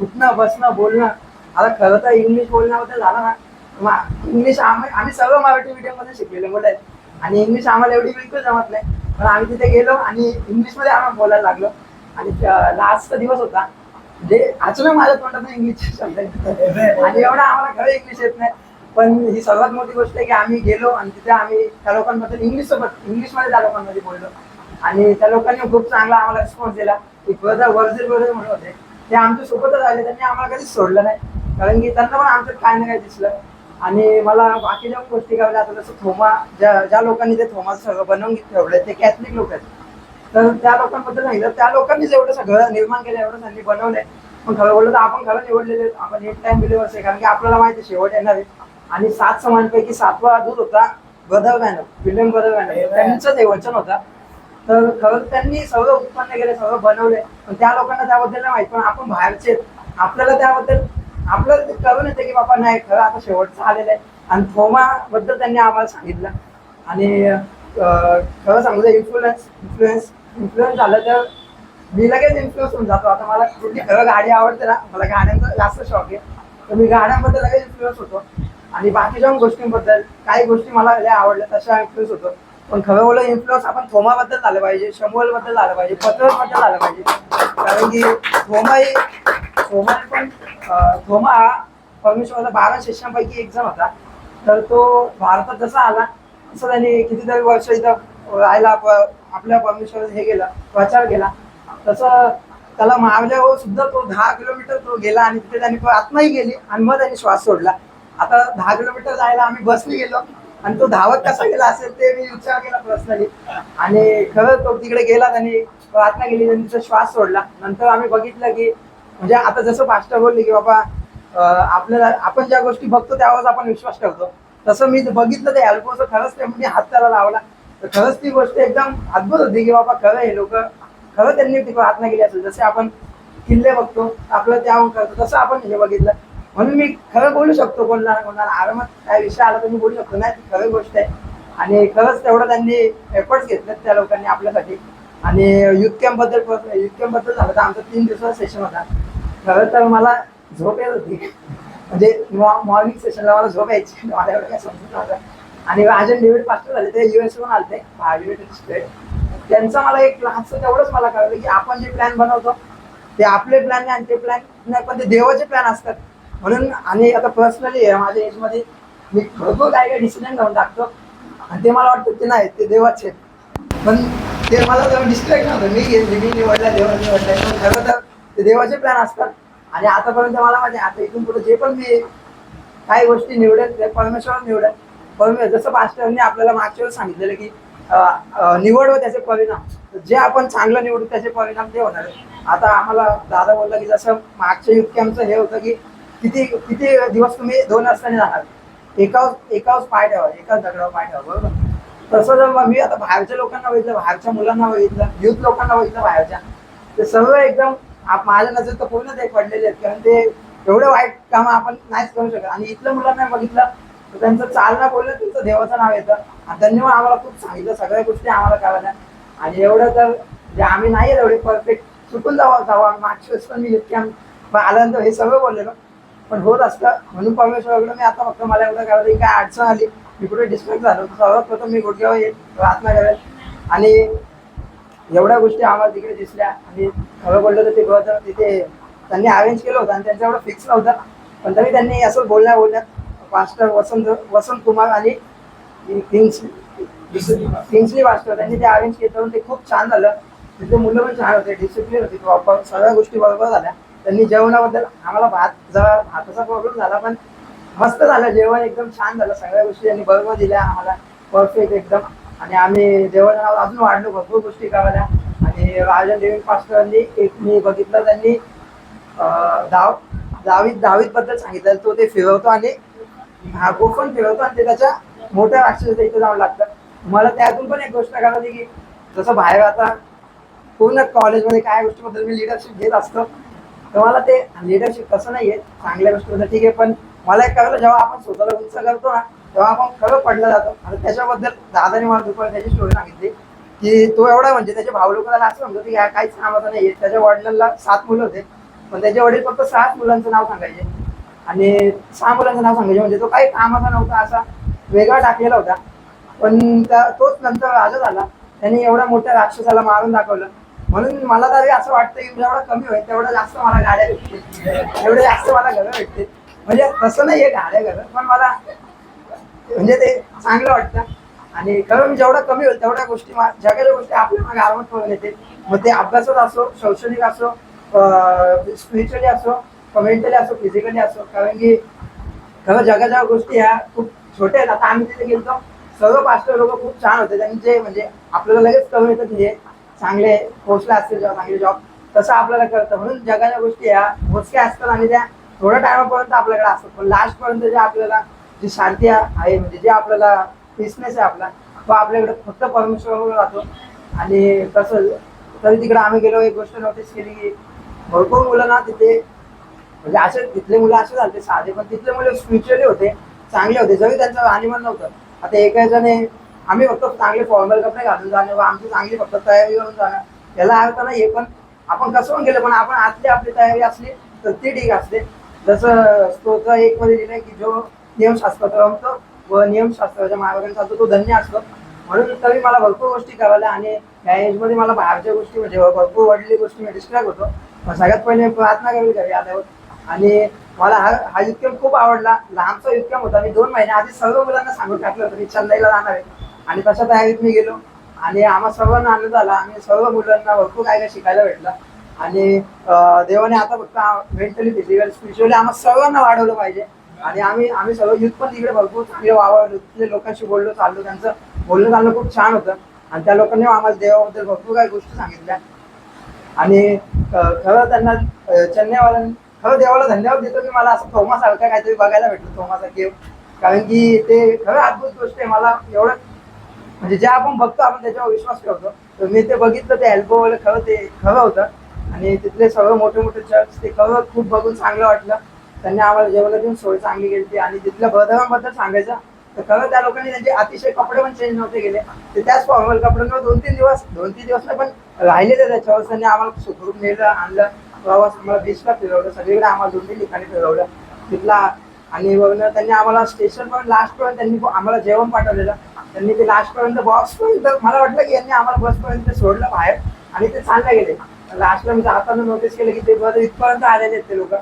उठणं बसणं बोलणं. आता खरं तर इंग्लिश बोलण्याबद्दल झालं ना, इंग्लिश आम्ही सर्व मराठी मीडियममध्ये शिकलेले मुलं आहेत आणि इंग्लिश आम्हाला एवढी बिलकुल जमत नाही. पण आम्ही तिथे गेलो आणि इंग्लिशमध्ये आम्हाला बोलायला लागलो आणि लास्टचा दिवस होता, म्हणजे अचानक माझ्या तोंडात इंग्लिश शब्द येतात आणि एवढा आम्हाला खरं इंग्लिश येत नाही. पण ही सर्वात मोठी गोष्ट आहे की आम्ही गेलो आणि तिथे आम्ही त्या लोकांबद्दल इंग्लिशमध्ये त्या लोकांमध्ये बोललो आणि त्या लोकांनी खूप चांगला आम्हाला रिस्पॉन्स दिला. की ब्रदर म्हणत होते, ते आमच्या सोबतच आले, त्यांनी आम्हाला कधीच सोडलं नाही, कारण की त्यांना पण आमच्यात काय ना काय दिसलं. आणि मला बाकीच्या गोष्टी कळल्या. आता जसं ज्या लोकांनी ते थोमास सगळं बनवून ठेवलंय ते कॅथलिक लोक आहेत, तर त्या लोकांबद्दल सांगितलं त्या लोकांनीच एवढं सगळं निर्माण केलं, एवढं त्यांनी बनवलंय. पण खरं बोललं तर आपण खरं निवडलेले, आपण एक टाइम बिलिव्हर्स आहे, कारण की आपल्याला माहिती शेवट येणार आहे. आणि 7 समानपैकी 7वा दूत होता brother banner, William brother banner, त्यांचंच हे वचन होता. तर खरंच त्यांनी सगळं उत्पन्न केलं, सगळं बनवलंय, पण त्या लोकांना त्याबद्दल नाही माहित. पण आपण बाहेरचे, आपल्याला त्याबद्दल आपल्याला ते कळून येते की बाबा नाही, खरं आता शेवटचं आलेलं आहे. आणि थोमाबद्दल त्यांनी आम्हाला सांगितलं. आणि खरं सांगू इन्फ्लुएन्स झालं तर मी लगेच इन्फ्लुएन्स होऊन जातो. आता मला कुठली खरं गाडी आवडते ना, मला गाड्यांचा जास्त शौक आहे, तर मी गाड्यांबद्दल लगेच इन्फ्लुएन्स होतो. आणि बाकीच्या गोष्टींबद्दल काही गोष्टी मला लय आवडल्या तशा इन्फ्लुएन्स होतो. पण खरं बोललं इन्फ्लुएन्स आपण थोमाबद्दल झालं पाहिजे, शमुएलबद्दल झालं पाहिजे, पत्रसबद्दल झालं पाहिजे. कारण की थोमा हा परमेश्वराचा 12 शिष्यांपैकी एक जण होता. तर तो भारतात जसा आला तसं त्यांनी कितीतरी वर्ष इथं राहायला आपल्या परमेश्वराचं हे केलं, प्रचार केला. तसं त्याला मारल्यावर सुद्धा तो 10 किलोमीटर तो गेला आणि तिथे त्यांनी आत्माही गेली आणि मग त्यांनी श्वास सोडला. आता 10 किलोमीटर जायला आम्ही बसने गेलो आणि तो धावत कसा गेला असेल ते मी विचार केला पर्सनली. आणि खरं तो तिकडे गेला, त्यांनी आत्मा गेली, त्यांनी तिचा श्वास सोडला. नंतर आम्ही बघितलं की म्हणजे आता जसं पास्टर बोलले की बाबा आपल्याला आपण ज्या गोष्टी बघतो त्यावर आपण विश्वास ठेवतो, तसं मी बघितलं ते अल्पोचं खरंच ते म्हणजे हात त्याला लावला. तर खरंच ती गोष्ट एकदम अद्भुत होती की बाबा खरं हे लोक खरं त्यांनी ती आत्मा गेली असेल. जसे आपण किल्ले बघतो आपलं त्याहून करतो, तसं आपण हे बघितलं. म्हणून मी खरं बोलू शकतो, कोणाला आरामात काय विषय आला तर मी बोलू शकतो, नाही ती खरं गोष्ट आहे. आणि खरंच तेवढं त्यांनी एफर्ट्स घेतलेत त्या लोकांनी आपल्यासाठी. आणि युथ कॅम्पबद्दल झालं तर आमचा 3 दिवसाचा सेशन होता. खरं तर मला झोप येत होती, म्हणजे मॉर्निंग सेशनला मला झोप यायची, मला एवढं काय समजत नव्हतं. आणि अजून डेव्हिड पास्टर झाले, ते US आले ते त्यांचं मला एक लहानसं तेवढंच मला कळलं की आपण जे प्लॅन बनवतो ते आपले प्लॅन नाही आणि ते प्लॅन नाही, पण ते देवाचे प्लॅन असतात. म्हणून आणि आता पर्सनली माझ्या एजमध्ये मी भरपूर काय डिसिजन घेऊन टाकतो आणि ते मला वाटतं ते नाही, ते देवाचे. पण ते मला तेव्हा डिस्ट्रॅक्ट नव्हतं, मी निवडला, देवा निवडला. पण खरं तर ते देवाचे प्लॅन असतात. आणि आतापर्यंत मला माहिती आहे, आता इथून पुढे जे पण मी काही गोष्टी निवडेल ते परमेश्वर निवडेल. जसं पास्टरने आपल्याला मागच्या वेळेस सांगितलेलं की निवड व त्याचे परिणाम, जे आपण चांगलं निवडू त्याचे परिणाम ते होणार आहे. आता आम्हाला दादा बोलला की जसं मागच्या युथ कॅम्पचं हे होतं की किती दिवस तुम्ही 2 रस्त्याने जाणार, एकाच पाय ठेवा, एकाच दगडावर पाय ठेवा, बरोबर. तसं जर मी आता बाहेरच्या लोकांना बघितलं, बाहेरच्या मुलांना बघितलं, युथ लोकांना बघितलं बाहेरच्या, ते सर्व एकदम माझ्या नजरेत तर पूर्ण ते पडलेले आहेत, कारण ते एवढे वाईट कामं आपण नाहीच करू शकत. आणि इथल्या मुलांना बघितलं तर त्यांचं चालणं बोलणं त्यांचं देवाचं नाव येतं. आणि त्यांनी आम्हाला खूप सांगितलं, सगळ्या गोष्टी आम्हाला कळल्या. आणि एवढं तर जे आम्ही नाही एवढे परफेक्ट, चुकून जावं मागच्या वेळेस पण मी इतक्या आल्यानंतर हे सगळं बोललेलो, पण होत असतं. म्हणून परमेश्वराकडे मी आता फक्त मला एवढं कळलं की काय अडचण आली, मी कुठे डिस्ट्रॅक्ट झालो, सर्वात प्रथम मी गुडघ्यावर येईल, प्रार्थना करेल. आणि एवढ्या गोष्टी आम्हाला तिकडे दिसल्या. आणि खरं बोललं तर ते ब्रदर तिथे त्यांनी अरेंज केलं होतं आणि त्यांचं एवढं फिक्स नव्हतं, पण तरी त्यांनी असं बोलण्यात पास्टर वसंत कुमार आणि किंग्सली पास्टर त्यांनी ते अरेंज केलं, ते खूप छान झालं. तिथे मुलं पण छान होते, डिसिप्लिन होती प्रॉपर, सगळ्या गोष्टी बरोबर झाल्या. त्यांनी जेवणाबद्दल आम्हाला भाताचा प्रॉब्लेम झाला, पण मस्त झालं जेवण, एकदम छान झालं. सगळ्या गोष्टी त्यांनी बरोबर दिल्या आम्हाला, परफेक्ट एकदम. आणि आम्ही जेवण अजून वाढलो, भरपूर गोष्टी करायला. आणि राजन डेव्हिड पास्टरांनी एक मी बघितलं, त्यांनी दावीद बद्दल सांगितलं. तो ते फिरवतो आणि गोफण फिरवतो आणि ते त्याच्या मोठ्या राक्षसाच्या इथे जाऊन लागतं. मला त्यातून पण एक गोष्ट कळली की जसं बाहेर आता पूर्ण कॉलेजमध्ये काय गोष्टीबद्दल मी लिडरशिप घेत असतो, तर मला ते लिडरशिप कसं नाही आहे, चांगल्या गोष्टीबद्दल ठीक आहे, पण मला एक कळलं जेव्हा आपण स्वतःला उंच करतो ना तेव्हा आपण खरं पडलं जातो. आणि त्याच्याबद्दल दादाने मला दुपारी त्याची स्टोरी सांगितली की तो एवढा म्हणजे त्याचे भाऊ लोक त्याला असं म्हणतो की काहीच कामाचं नाही आहे. त्याच्या वडिलांना 7 मुलं होते पण त्याचे वडील फक्त 6 मुलांचं नाव सांगायचे आणि 6 मुलांचं नाव सांगायचे. म्हणजे तो काही कामाचा नव्हता, असा वेगळा टाकलेला होता. पण तोच नंतर राजा झाला. त्यांनी एवढ्या मोठ्या राक्षसाला मारून दाखवलं. म्हणून मला तरी असं वाटतं की जेवढा कमी होईल तेवढं जास्त मला गाड्या भेटतील, एवढे जास्त मला घरं भेटतील. म्हणजे तसं नाही आहे गाड्या घरं, पण मला म्हणजे ते चांगलं वाटतं. आणि खरं मी जेवढा कमी होईल तेवढ्या गोष्टी जगाच्या गोष्टी आपल्या मागे आरामात करून येते. मग ते अभ्यासात असो, शैक्षणिक असो, स्पिरिच्युअली असो, मेंटली असो, फिजिकली असो. कारण की खरं जगाच्या गोष्टी ह्या खूप छोट्या आहेत. आता आम्ही तिथे गेलो, सर्व पास्टर लोक खूप छान होते. त्यांचे म्हणजे आपल्याला लगेच कळून येतं की हे चांगले पोस्टला असतील जेव्हा चांगले जॉब, तसं आपल्याला कळतं. म्हणून जगाच्या गोष्टी ह्या मोजक्या असतात आणि त्या थोड्या टायमापर्यंत आपल्याकडे असतात. पण लास्टपर्यंत जे आपल्याला जी शांती आहे, म्हणजे जे आपल्याला पीसनेस आहे आपला, तो आपल्याकडे फक्त परमेश्वरावर राहतो. आणि तसं तरी तिकडे आम्ही गेलो, एक गोष्ट नोटीस केली की भरपूर मुलं ना तिथे, म्हणजे असे तिथले मुलं असे झाले साधे, पण तिथले मुलं स्पिरिच्युअली होते, चांगले होते. जरी त्यांचं राहणीमान नव्हतं. आता एकाने आम्ही फक्त चांगले फॉर्मल कपडे घालून जाणं व आमची चांगली फक्त तयारी करून जाणं, याला अर्थ नाही. पण आपण कसं पण गेलं, पण आपण आतली आपली तयारी असली तर ती ठीक असते. जसं स्तोत्र 1 मध्ये लिहिलंय की जो नियमशास्त्र रमतो व नियमशास्त्राच्या मार्गाने चालतो तो धन्य असतो. म्हणून तरी मला भरपूर गोष्टी करायला आणि या एजमध्ये मला बाहेरच्या गोष्टी म्हणजे भरपूर वडलेली गोष्टी मी डिस्ट्रॅक्ट होतो. पण सगळ्यात पहिले प्रार्थना करावी घरी आल्यावर. आणि मला हा युथकॅम्प खूप आवडला. लहानचा युथकॅम्प होता. मी 2 महिने आधी सर्व मुलांना सांगून टाकलं होतं मी चेन्नईला जाणार आहे. आणि तशा तयारीत मी गेलो आणि आम्हा सर्वांना आनंद झाला. आणि सर्व मुलांना भरपूर काय काय शिकायला भेटलं. आणि देवाने आता फक्त मेंटली, फिजिकल, स्पिरिच्युअली आम्हा सर्वांना वाढवलं पाहिजे. आणि आम्ही सर्व युथ पण तिकडे भरपूर चांगले वावरलो, तिथल्या लोकांशी बोललो चाललो, त्यांचं बोलणं चालणं खूप छान होतं. आणि त्या लोकांनी आम्हाला देवाबद्दल भरपूर काही गोष्टी सांगितल्या. आणि खरं त्यांना चेन्नईवाल्यांनी खरं देवाला धन्यवाद देतो की मला असं थोमास सारखं काहीतरी बघायला भेटलं, थोमासा केव. कारण की ते खरं अद्भुत गोष्ट आहे. मला एवढं म्हणजे जे आपण बघतो आपण त्याच्यावर विश्वास ठेवतो, तर मी ते बघितलं, ते अल्बोवाला खरं ते खरं होतं. आणि तिथले सर्व मोठे मोठे चर्च ते खरं खूप बघून चांगलं वाटलं. त्यांनी आम्हाला जेवणाची देऊन सोय चांगली केली. आणि तिथल्या ब्रदरांबद्दल सांगायचं तर खरं त्या लोकांनी त्यांचे अतिशय कपडे पण चेंज नव्हते केले. ते त्याच फॉर्मल कपड्यांवर 2-3 दिवस नाही पण राहिलेले त्याच्यावर. त्यांनी आम्हाला सुखरूप नेलं, आणलं, प्रवास आम्हाला बीचला फिरवलं, सगळीकडे आम्हाला 2-3 ठिकाणी फिरवलं तिथला. आणि त्यांनी आम्हाला स्टेशन पण लास्टपर्यंत त्यांनी आम्हाला जेवण पाठवलेलं. त्यांनी ते लास्टपर्यंत बॉक्सपर्यंत मला वाटलं की यांनी आम्हाला बसपर्यंत सोडलं बाहेर आणि ते चालले गेले. लास्टला मी जाताना नोटीस केलं की ते इथपर्यंत आलेले आहेत ते लोक.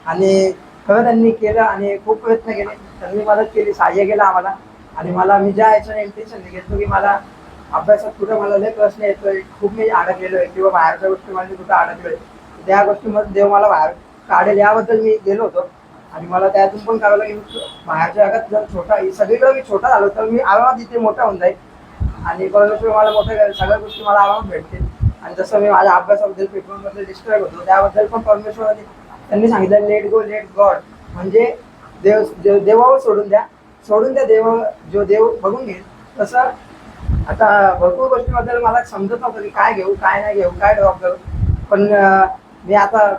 आणि खरं त्यांनी केलं आणि खूप प्रयत्न केले. त्यांनी मदत केली, सहाय्य केलं आम्हाला. आणि मी ज्या याच्याने इंटेन्शन घेतलो की मला अभ्यासात कुठं मला लय प्रश्न येतोय, खूप मी अडकलेलो आहे किंवा बाहेरच्या गोष्टी मला कुठं अडकलोय, त्या गोष्टीमध्ये देव मला बाहेर काढेल याबद्दल मी गेलो होतो. आणि मला त्यातून पण कळलं की बाहेरच्या जगात जर सगळीकडे मी छोटा झालो तर मी आरामात इथे मोठा होऊन जाईल. आणि परमेश्वर मला मोठं करेल, सगळ्या गोष्टी मला आरामात भेटतील. आणि जसं मी माझ्या अभ्यासाबद्दल, पेपरबद्दल डिस्ट्रॅक्ट होतो, त्याबद्दल पण परमेश्वराने त्यांनी सांगितलं लेट गो लेट गॉड. म्हणजे देवावर सोडून द्या देव बघून घेईल. तसं आता भरपूर गोष्टीबद्दल मला समजत नव्हतं की काय घेऊ, काय नाही घेऊ, काय ड्रॉप करू. पण मी आता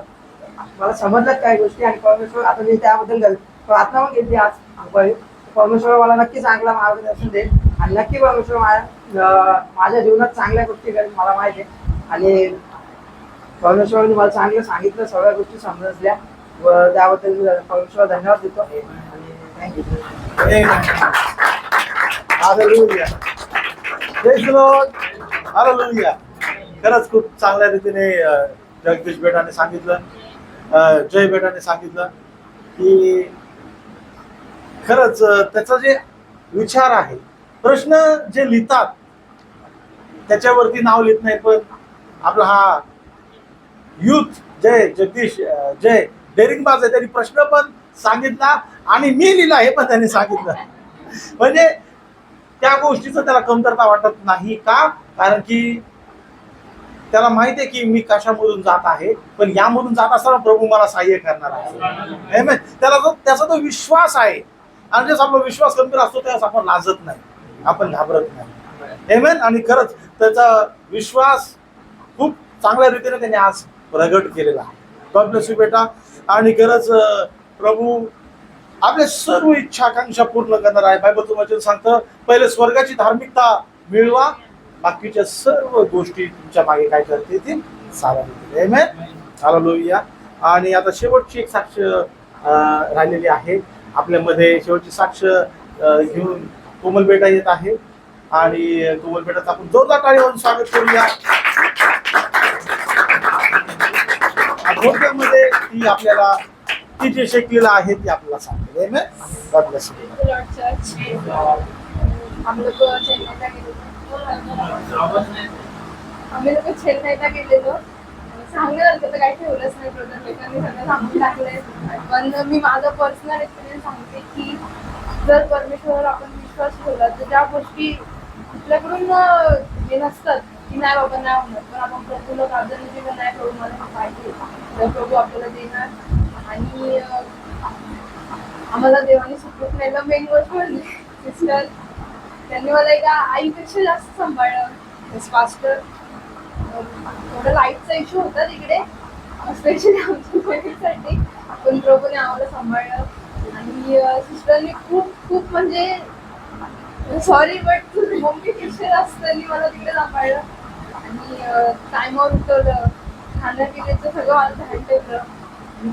मला समजलं काही गोष्टी. आणि परमेश्वर आता मी त्याबद्दल प्रार्थना पण केली आज. परमेश्वर मला नक्की चांगला मार्गदर्शन देईल आणि नक्की परमेश्वर माझ्या जीवनात चांगल्या गोष्टी करेल, मला माहिती आहे. आणि परमेश्वराने मला चांगलं सांगितलं, सगळ्या गोष्टी समजल्या व त्याबद्दल मी परमेश्वर धन्यवाद देतो. आणि थँक्यू. हालेलुया. खरंच खूप चांगल्या रीतीने जगदीश बेटाने सांगितलं, जय बेटाने सांगितलं की खरंच त्याचा जे विचार आहे, प्रश्न जे लिहितात त्याच्यावरती नाव लिहित नाही, पण आपला हा युथ जगदीश जय डेअरिंगबाज आहे, त्यांनी प्रश्न पण सांगितला आणि मी लिहिला हे पण त्यांनी सांगितलं. म्हणजे त्या गोष्टीचं त्याला कमतरता वाटत नाही का, कारण की त्याला माहिती आहे की मी कशामधून जात आहे, पण यामधून जात असताना प्रभू मला सहाय्य करणार आहे. त्याचा तो विश्वास आहे. आणि जसं आपला विश्वास गंभीर असतो त्यावेळेस आपण लाजत नाही, आपण घाबरत नाही. आमेन. आणि खरंच त्याचा विश्वास खूप चांगल्या रीतीने त्याने आज प्रगट केलेला आहे. गॉड ब्लेस यू बेटा. आणि खरंच प्रभू आपल्या सर्व इच्छा आकांक्षा पूर्ण करणार आहे. बायबलचं वचन सांगतं पहिले स्वर्गाची धार्मिकता मिळवा, बाकीच्या सर्व गोष्टी तुमच्या मागे काय करते ती सारा देतील. आमेन. हालेलुया. आणि आता शेवटची एक साक्ष राहिलेली आहे आपल्यामध्ये. शेवटची साक्ष घेऊन कोमल बेटा येत आहे आणि कोमल बेटाचं आपण जोरदार टाळीवरून स्वागत करूया. थोडक्यामध्ये ती आपल्याला ती जे शिकलेलं आहे ती आपल्याला सांगते. आम्ही लोक चेन्नईला गेलेलो. सांगणार तर काही ठेवलंच नाही, लोकांनी सगळं सांगून टाकलंय. पण मी माझा पर्सनल एक्सपिरियन्स सांगते की जर परमेश्वरावर आपण विश्वास ठेवला तर ज्या गोष्टी आपल्याकडून हे नसतात की नाही बाबा नाही होणार, पण आपण प्रभूला प्राधान्य दिलं नाही प्रभू मला हे पाहिजे तर प्रभू आपल्याला देणार. आणि आम्हाला देवाने सुखरूप नेलं. मेन गोष्ट म्हणजे सिस्टर त्यांनी मला एका आईपेक्षा जास्त सांभाळलं. पास्टर थोडा लाईटचा इश्यू होता तिकडे स्पेशली आमच्या मुलीसाठी, पण प्रभूने आम्हाला सांभाळलं. आणि सिस्टरने खूप खूप म्हणजे सॉरी बट मम्मीपेक्षा जास्त त्यांनी मला तिकडे सांभाळलं. आणि टायमावर उठवलं, खाण्यापिण्याचं सगळं मला ध्यान ठेवलं,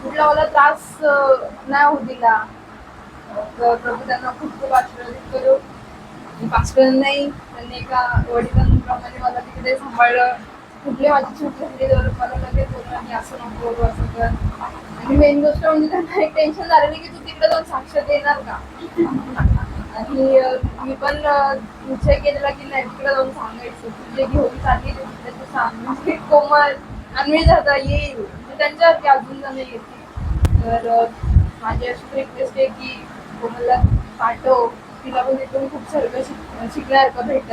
कुठला मला त्रास नाही होऊ दिला. प्रभू त्यांना खूप खूप आशीर्वादित करू. पास्टरांनाही त्यांनी एका वडिलांप्रमाणे मला तिकडे सांभाळलं. कुठले माझी चूक झाली तर मला लगेच बोललं की असं नको करू, असं कर. आणि मेन गोष्ट म्हणजे त्यांना एक टेन्शन झालं नाही की तू तिकडे जाऊन साक्ष देणार का. आणि मी पण विचार केलेला की नाही तिकडे जाऊन सांगायचं, तुझे घेऊन चालली त्याचं सांग म्हणजे कोमल अन्वेष जाता येईल म्हणजे त्यांच्यावरती अजून जण येतील. तर माझी अशी रिक्वेस्ट आहे की कोमलला पाठव, तिला पण तिथून खूप सारखं शिकण्यासारखं भेटत.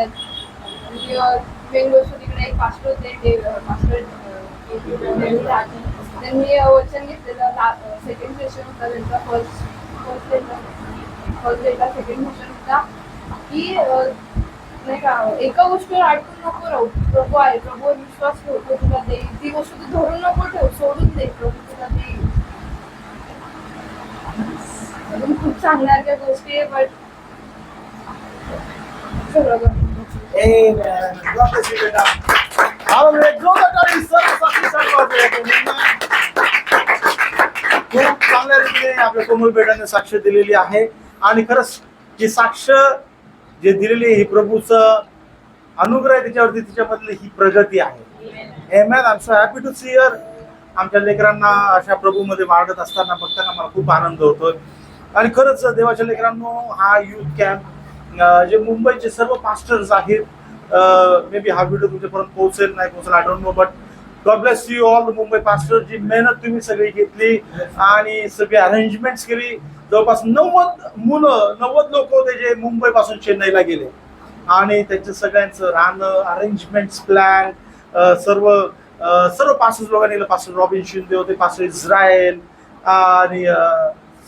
आणि मेन गोष्ट तिकडे एक पास्टर होते पास्टर त्यांनी वचन घेतलेलं. सेकंड सेशन होता त्यांचा, फर्स्ट डेला सेकंड सेशन होता की नाही का एका गोष्टीवर अडकून नको राहू. प्रभू आहे, प्रभूवर विश्वास ठेवतो, तुला देईल. ती गोष्ट तू धरून नको ठेव, सोडून दे, प्रभू तुला देईल. अजून खूप चांगल्या गोष्टी आहे बट सगळं खूप चांगल्या रीतीने आपल्या कोमल बेटाने साक्ष दिलेली आहे. आणि खरंच ही साक्ष जे दिलेली आहे ही प्रभूचं अनुग्रह त्याच्यावरती, तिच्यामधली ही प्रगती आहे. Amen. I am so happy to see here. आमच्या लेकरांना अशा प्रभूमध्ये वाढत असताना बघताना मला खूप आनंद होतोय. आणि खरंच देवाच्या लेकरांनो, हा युथ कॅम्प जे मुंबईचे सर्व पास्टर्स आहेत, मे बी हा व्हिडिओ तुमच्यापर्यंत पोहोचेल नाही पोहोचेल I don't know, but God bless you all Mumbai pastor. जी मेहनत तुम्ही सगळी घेतली आणि सगळी अरेंजमेंट्स केली. जवळपास 90 लोक होते जे मुंबई पासून चेन्नईला गेले आणि त्यांच्या सगळ्यांचं राहणं, अरेंजमेंट्स, प्लॅन, सर्व पास्टर्स लोकांनी गेलं. पास्टर रॉबिन शिंदे होते, पास्टर इस्रायल आणि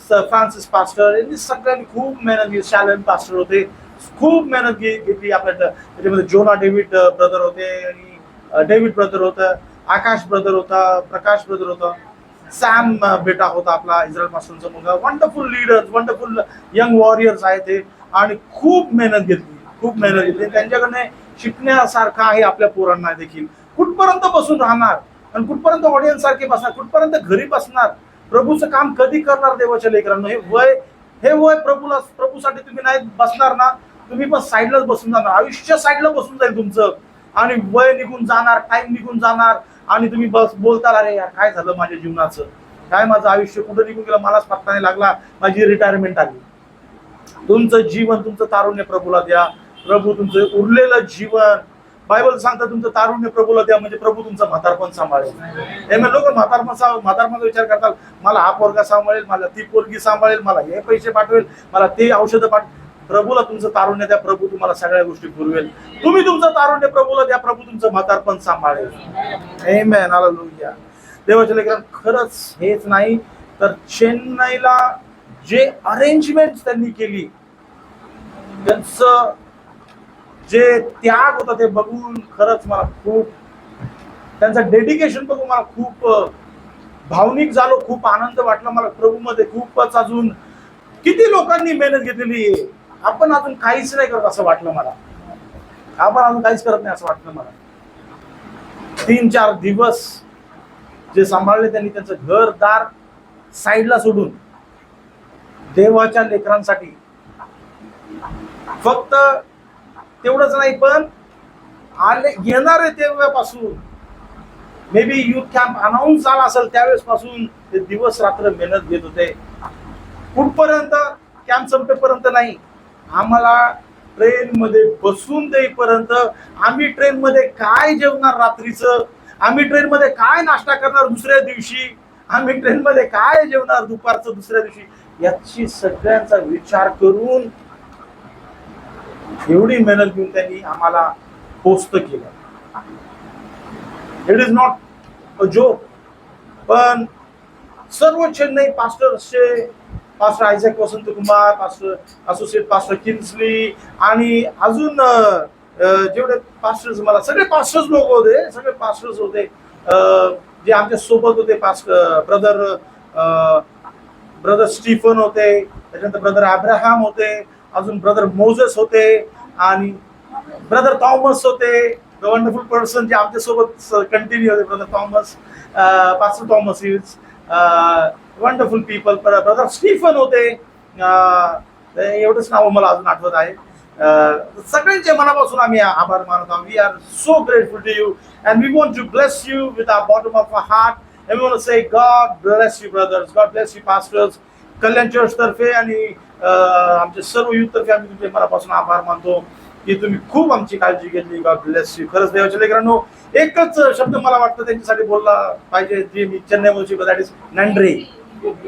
फ्रान्सिस पास्टर, यांनी सगळ्यांनी खूप मेहनत घेतली. शॅलन पास्टर होते, खूप मेहनत घेतली. आपल्या त्याच्यामध्ये जोना डेव्हिड ब्रदर होते आणि डेव्हिड ब्रदर होतं, आकाश ब्रदर होता, प्रकाश ब्रदर होता, सॅम बेटा होता आपला इस्रायल पासूनचा मुलगा. Wonderful leaders, wonderful young warriors आहेत ते. आणि खूप मेहनत घेतली. त्यांच्याकडे शिकण्यासारखं आहे आपल्या पोरांना देखील. कुठपर्यंत बसून राहणार आणि कुठपर्यंत ऑडियन्स सारखे बसणार, कुठपर्यंत घरी बसणार, प्रभूचं काम कधी करणार देवाच्या लेकरांना. हे वय प्रभूसाठी तुम्ही नाही बसणार ना, तुम्ही पण साईडलाच बसून जाणार. आयुष्य साईडला बसून जाईल तुमचं आणि वय निघून जाणार, टाइम निघून जाणार आणि तुम्ही बोलता अरे यार काय झालं माझ्या जीवनाचं, काय माझं आयुष्य कुठं निघून गेलं, मलाच पत्ता नाही लागला, माझी रिटायरमेंट आली. तुमचं जीवन, तुमचं तारुण्य प्रभूला द्या. प्रभू तुमचं उरलेलं जीवन, बायबल सांगतं तुमचं तारुण्य प्रभूला द्या, म्हणजे प्रभू तुमचं म्हातारपण सांभाळेल. त्यामुळे लोक म्हातारपणाचा विचार करतात, मला हा पोरगा सांभाळेल, मला ती पोरगी सांभाळेल, मला हे पैसे पाठवेल, मला ते औषधं प्रभूला तुमचं तारुण्य द्या, प्रभू तुम्हाला सगळ्या गोष्टी पुरवेल. तुम्ही तुमचं तारुण्य प्रभूला द्या, प्रभू तुमचं म्हातारपण सांभाळेल. आमेन. हालेलुया. देवाच्या लेकरांनो, खरंच हेच नाही तर चेन्नईला जे अरेंजमेंट त्यांनी केली, त्यांचं जे त्याग होता ते बघून खरंच मला खूप, त्यांचं डेडिकेशन बघून मला खूप भावनिक झालो, खूप आनंद वाटला मला प्रभूमध्ये. खूपच अजून किती लोकांनी मेहनत घेतलेली आहे, आपण अजून काहीच नाही करत असं वाटलं मला. आपण अजून काहीच करत नाही असं वाटलं मला. 3-4 दिवस जे सांभाळले त्यांनी त्यांचं घरदार साईडला सोडून देवाच्या लेकरांसाठी फक्त तेवढंच नाही, पण आले येणारे तेव्हापासून may be youth camp announce झाला असेल त्यावेळेस पासून ते दिवस रात्र मेहनत घेत होते. कुठपर्यंत? कॅम्प संपेपर्यंत नाही, आम्हाला ट्रेन मध्ये बसून देईपर्यंत. आम्ही ट्रेन मध्ये काय जेवणार रात्रीचं, आम्ही ट्रेन मध्ये काय नाश्ता करणार दुसऱ्या दिवशी, आम्ही ट्रेन मध्ये काय जेवणार दुपारचं दुसऱ्या दिवशी, याची सगळ्यांचा विचार करून एवढी मेहनत घेऊन त्यांनी आम्हाला पोस्ट केलं. It is not a joke. पण सर्व चेन्नई पास्टर्सचे, पास्टर आयझॅक वसंत कुमार, पास्टर असोसिएट पास्टर किन्सली आणि अजून जेवढे पास्टर्स, मला सगळे पास्टर्स लोक होते, सगळे पास्टर्स होते जे आमच्या सोबत होते. ब्रदर स्टीफन होते, त्याच्यानंतर ब्रदर अब्राहम होते, अजून ब्रदर मोजेस होते आणि ब्रदर थॉमस होते. द वंडरफुल पर्सन जे आमच्या सोबत कंटिन्यू होते, brother Thomas, pastor Thomas is wonderful people. Brother Stephen होते. एवढंच नाव मला अजून आठवत आहे. सगळ्यांचे मनापासून आम्ही आभार मानत आहोत. We are so grateful to you and we want to bless you with our bottom of our heart. And we want to say God bless you brothers, God bless you pastors. Kalyan church तर्फे आणि आमच्या सर्व youth तर्फे आम्ही तुमचे मनापासून आभार मानतो की तुम्ही खूप आमची काळजी घेतली. God bless you. खरंच देवाच्या लेकरांनो, एकच शब्द मला वाटतं त्यांच्यासाठी बोलला पाहिजे, जे मी चेन्नईमध्ये शिकलो, that is nandri.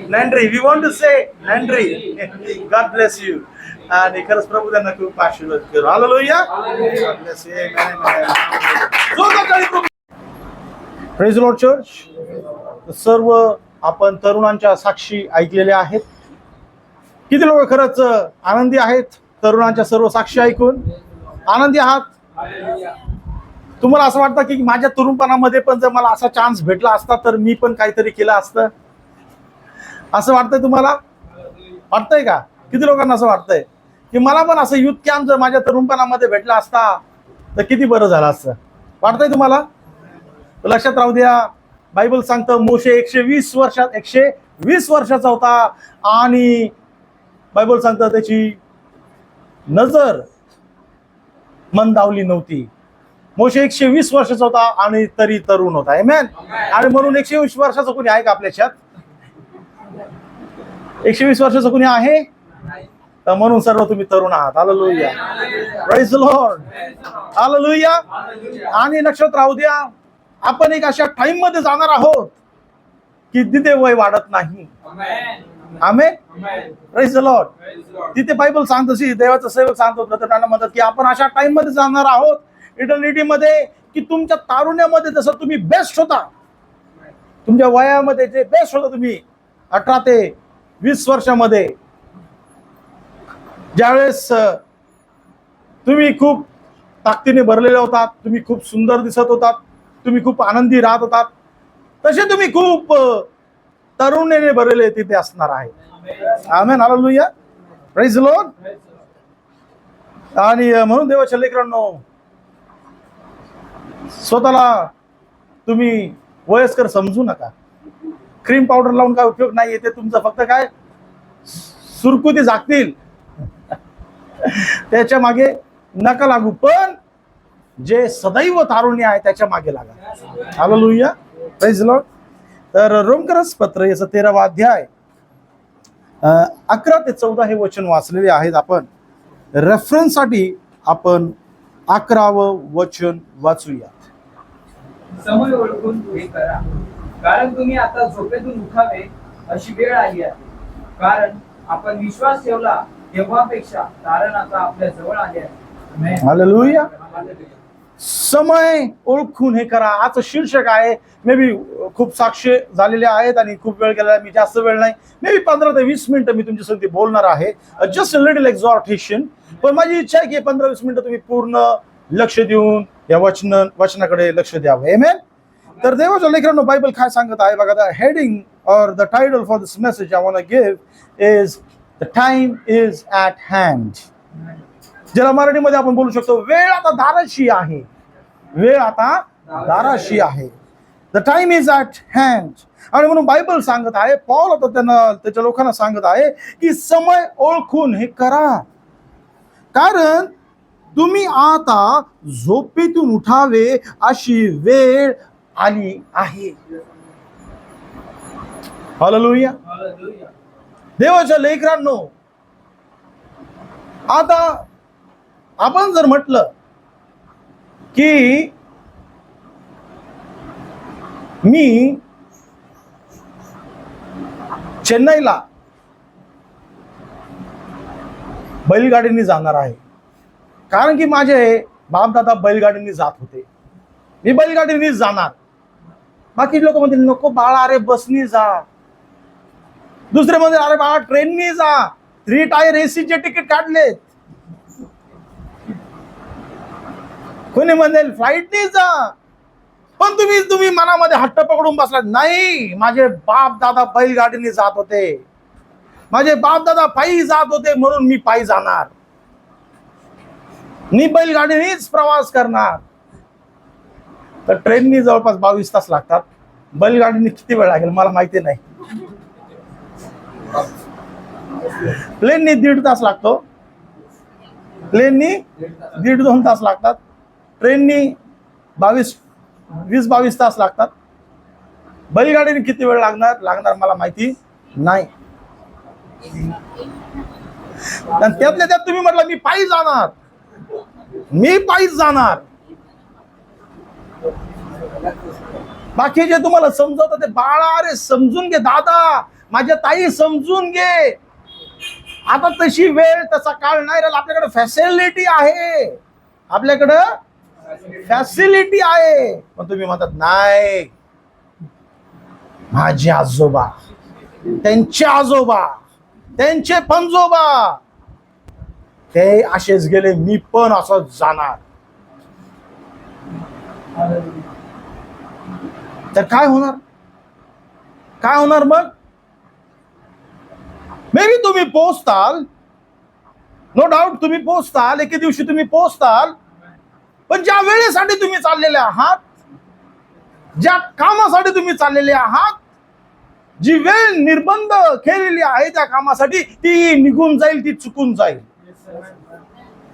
Nandri. We want to say nandri. God bless you. आणि खरंच प्रभू त्यांना खूप आशीर्वाद करू. Hallelujah. God bless you. Praise the Lord church. सर्व आपण तरुणांच्या साक्षी ऐकलेल्या आहेत. किती लोक खरंच आनंदी आहेत तरुणांच्या सर्व साक्षी ऐकून? आनंदी आहात? तुम्हाला असं वाटतं की माझ्या तरुणपणामध्ये पण जर मला असा चान्स भेटला असता तर मी पण काहीतरी केलं असतं, असं वाटतंय तुम्हाला? वाटतंय का? किती लोकांना असं वाटतंय की मला पण असं युथ कॅम्प जर माझ्या तरुणपणामध्ये भेटला असता तर किती बरं झालं असतं? वाटतंय तुम्हाला? लक्षात राहू द्या, बायबल सांगतं मोशे 120 वर्षाचा होता आणि बायबल सांगतं त्याची नजर मंदावली नव्हती. मोशे 120 वर्षाचा होता आणि तरी तरुण होता. आमेन. आणि म्हणून 120 वर्षाचं कोणी आहे का आपल्याच्यात? 120 वर्षाचं कोणी आहे? तर म्हणून सर्व तुम्ही तरुण आहात. Hallelujah. Praise the Lord. Hallelujah. आणि लक्षात राहू द्या, आपण एक अशा टाइम मध्ये जाणार आहोत की तिथे वय वाढत नाही. आमेन. Praise the Lord. तिथे बायबल सांगत अशी, देवाचा सेवक सांगतो, त्यांना म्हणतात की आपण अशा टाइम मध्ये जाणार आहोत इटर्निटी मध्ये की तुमच्या तारुण्यामध्ये जसं तुम्ही बेस्ट होता, तुमच्या वयामध्ये जे बेस्ट होता तुम्ही 18 ते 20 वर्षामध्ये, ज्यावेळेस तुम्ही खूप ताकदीने भरलेले होतात, तुम्ही खूप सुंदर दिसत होतात, तुम्ही खूप आनंदी राहत होतात, तसे तुम्ही खूप तरुणीने भरलेले तिथे असणार आहे. आमेन. हालेलुया. Praise the Lord. आणि म्हणून देवाच्या लेकरांनो, स्वतःला तुम्ही वयस्कर समजू नका. क्रीम पावडर लावून काय उपयोग नाही. ते तुमचं फक्त काय सुरकुती झाकतील, त्याच्या मागे नका लागू. पण जे सदैव तारुण्य आहे त्याच्या मागे लागा. हालेलुया. Praise the Lord. तर रोमकरस पत्र याचं 13वा अध्याय 11 ते 14 हे वचन वाचलेले आहेत. आपण रेफरन्ससाठी आपण 11वं वचन वाचूया. समय ओळखून हे करा, कारण तुम्ही आता झोपेतून उठावे अशी वेळ आली आहे. कारण आपण विश्वास ठेवला तेव्हापेक्षा तारण आता आपल्या जवळ आले आहे. हालेलुया. समय ओळखून हे करा. आज शीर्षक आहे. मे बी खूप साक्ष झालेले आहेत आणि खूप वेळ गेला, मी जास्त वेळ नाही, मे बी 15 ते 20 मिनिटं मी तुमच्यासोबती बोलणार आहे. Just a little exhortation. पण माझी इच्छा आहे की 15-20 मिनिटं तुम्ही पूर्ण लक्ष देऊन या वचनाकडे लक्ष द्यावं. आमेन. तर देवाच्या लेकरांनो, बायबल काय सांगत आहे बघा. The heading or the title for this message I want to give is the time is at hand. ज्याला मराठीमध्ये आपण बोलू शकतो, वेळ आता दाराशी आहे. वेळ आता दाराशी आहे. The time is at hand. आणि म्हणून बायबल सांगत आहे, पॉल आता त्यांना त्याच्या लोकांना सांगत आहे की समय ओळखून हे करा, कारण तुम्ही आता झोपेतून उठावे अशी वेळ आली आहे. हालेलुया. देवाच्या लेकरांनो, आता आपण जर म्हटलं की मी चेन्नईला बैलगाडीने जाणार आहे, कारण की माझे बापदादा बैलगाडीने जात होते, मी बैलगाडीने जाणार. बाकी लोक म्हणतील नको बाळा, अरे बसनी जा. दुसरे म्हणतील अरे बाळा ट्रेननी जा, 3 टायर एसीचे तिकीट काढलेत. कोणी म्हणेल फ्लाईटनी जा. पण तुम्ही मनामध्ये हट्ट पकडून बसलात, नाही माझे बाप दादा बैलगाडीने जात होते, माझे बाप दादा पायी जात होते, म्हणून मी पायी जाणार, मी बैलगाडीनेच प्रवास करणार. तर ट्रेननी जवळपास 22 तास लागतात, बैलगाडीने किती वेळ लागेल मला माहिती नाही. प्लेननी 1.5 तास लागतो, प्लेननी 1.5-2 तास लागतात, ट्रेननी 20-22 तास लागतात. बैलगाडीने किती वेळ लागणार मला माहिती नाही. त्यातल्या त्यात तुम्ही म्हटलं मी पायी जाणार, मी पायीच जाणार. बाकीचे तुम्हाला समजवतात ते बाळा अरे समजून घे दादा, माझ्या ताई समजून घे, आता तशी वेळ तसा काळ नाही राहिला, आपल्याकडे फॅसिलिटी आहे, आपल्याकडं फॅसिलिटी आहे. पण तुम्ही म्हणतात नाही, माझे आजोबा, त्यांचे आजोबा, त्यांचे पंजोबा ते असेच गेले, मी पण असंच जाणार. तर काय होणार, काय होणार मग? मे बी तुम्ही पोहोचताल, नो डाऊट तुम्ही पोहोचताल, एके दिवशी तुम्ही पोहोचताल, पण ज्या वेळेसाठी तुम्ही चाललेले आहात, ज्या कामासाठी तुम्ही चाललेले आहात, जी वेळ निर्बंध केलेली आहे त्या कामासाठी, ती निघून जाईल, ती चुकून जाईल,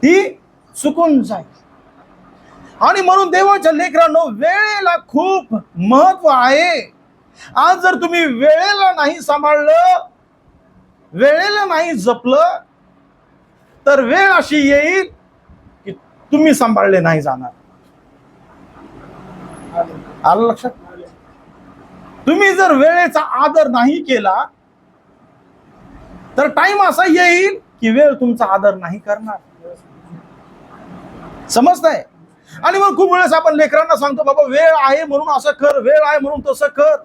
ती चुकून जाईल. आणि म्हणून देवाच्या लेकरांनो, वेळेला खूप महत्व आहे. आज जर तुम्ही वेळेला नाही सांभाळलं, वेळेला नाही जपलं, तर वेळ अशी येईल की तुम्ही सांभाळले नाही जाणार. आलं लक्षात? तुम्ही जर वेळेचा आदर नाही केला तर टाइम असा येईल की वेळ तुमचा आदर नाही करणार. समजतंय? आणि मग खूप वेळेस आपण लेकरांना सांगतो बाबा वेळ आहे म्हणून असं कर, वेळ आहे म्हणून तसं कर.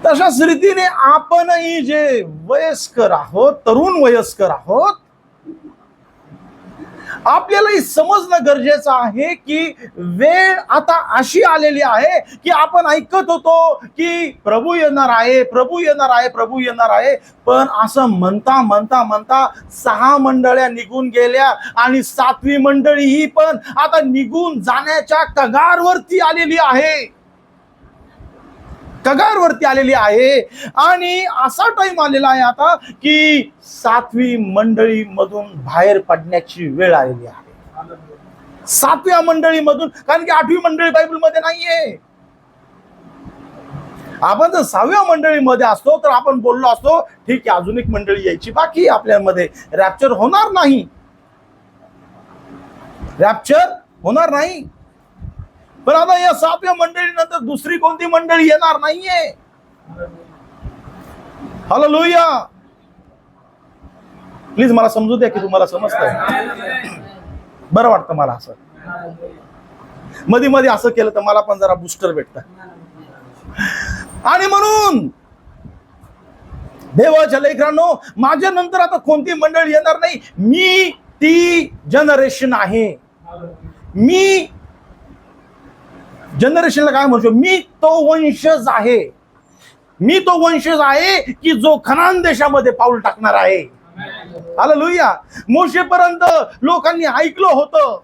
तशाच रीतीने आपणही जे वयस्कर आहोत, तरुण वयस्कर आहोत, आपल्यालाही समजणं गरजेचं आहे की वेळ आता अशी आलेली आहे की आपण ऐकत होतो की प्रभू येणार आहे, प्रभू येणार आहे, प्रभू येणार आहे, पण असं म्हणता म्हणता म्हणता 6 मंडळ्या निघून गेल्या आणि 7वी मंडळी ही पण आता निघून जाण्याच्या कगारवरती आलेली आहे, कगारवरती आलेली आहे. आणि असा टाइम आलेला आहे आता की 7वी मंडळी मधून बाहेर पडण्याची वेळ आलेली आहे. 7व्या मंडळीमधून, कारण की 8वी मंडळी बायबलमध्ये नाहीये. आपण जर 6व्या मंडळीमध्ये असतो तर आपण बोललो असतो ठीक आहे, अजून एक मंडळी यायची बाकी आपल्यामध्ये, रॅप्चर होणार नाही, रॅप्चर होणार नाही. पण आता या 7व्या मंडळीनंतर दुसरी कोणती मंडळी येणार नाहीये. हालेलुया. प्लीज मला समजू द्या की तुम्हाला समजतंय. बरं वाटतं मला असं, मध्ये मध्ये असं केलं तर मला पण जरा बूस्टर भेटतं. आणि म्हणून देवाच्या लेकरांनो, माझ्या नंतर आता कोणती मंडळी येणार नाही. मी ती जनरेशन आहे. मी जनरेशनला काय म्हणतो, मी तो वंशज आहे. मी तो वंशज आहे की जो कनान देशामध्ये पाऊल टाकणार आहे. हालेलुया. मोशेपर्यंत लोकांनी ऐकलं होतं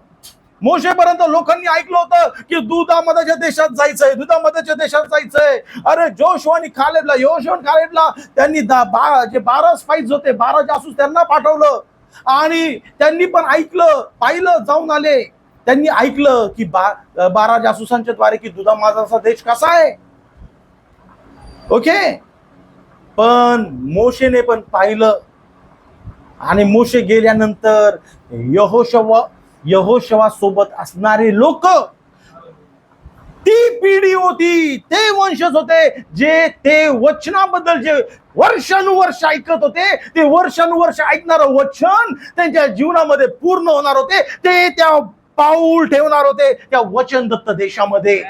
मोशेपर्यंत लोकांनी ऐकलं होतं की दुधामध्याच्या देशात जायचंय, दुधामध्याच्या देशात जायचंय. अरे योशुआने कालेबला त्यांनी 12 स्पाईस होते, 12 जासूस त्यांना पाठवलं आणि त्यांनी पण ऐकलं, पाहिलं, जाऊन आले. त्यांनी ऐकलं की 12 जासूसांच्या द्वारे की दुधामध्याचा देश कसा आहे. ओके, पण मोशेने पण पाहिलं आणि मोशे गेल्यानंतर यहोशवा सोबत असणारे लोक, ती पिढी होती, ते वंशज होते जे ते वचनाबद्दल जे वर्षानुवर्ष ऐकत होते, ते वर्षानुवर्ष ऐकणारं वचन त्यांच्या जीवनामध्ये पूर्ण होणार होते. ते त्या पाऊल ठेवणार होते त्या वचनदत्त देशामध्ये.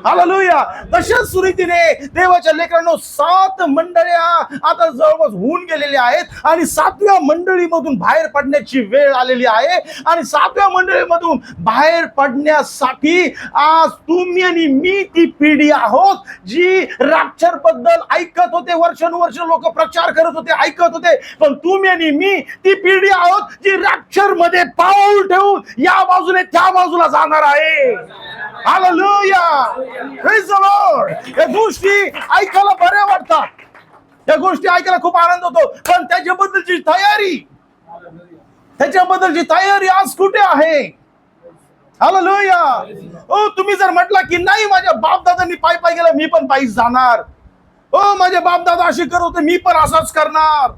हालेलुया. तशाच रीतीने देवाच्या लेकरांनो 7 मंडळ्या आता जवळपास होऊन गेलेल्या आहेत आणि 7व्या मंडळीमधून बाहेर पडण्याची वेळ आलेली आहे. आणि 7व्या मंडळीमधून बाहेर पडण्यासाठी आज तुम्ही आणि मी ती पिढी आहोत जी रॅप्चर बद्दल ऐकत होते, वर्षानुवर्ष लोक प्रचार करत होते, ऐकत होते. पण तुम्ही आणि मी ती पिढी आहोत जी रॅप्चर मध्ये पाऊल ठेवून या बाजूने त्या बाजूला जाणार आहे. हालेलुया. Praise the Lord. या गोष्टी ऐकायला बऱ्या वाटतात, या गोष्टी ऐकायला खूप आनंद होतो, पण त्याच्याबद्दलची तयारी आज कुठे आहे. हालेलुया. ओ, तुम्ही जर म्हटला की नाही माझ्या बापदादांनी पायी पायी गेला, मी पण पायी जाणार. ओ, माझे बापदादा असे करत होते, मी पण असंच करणार.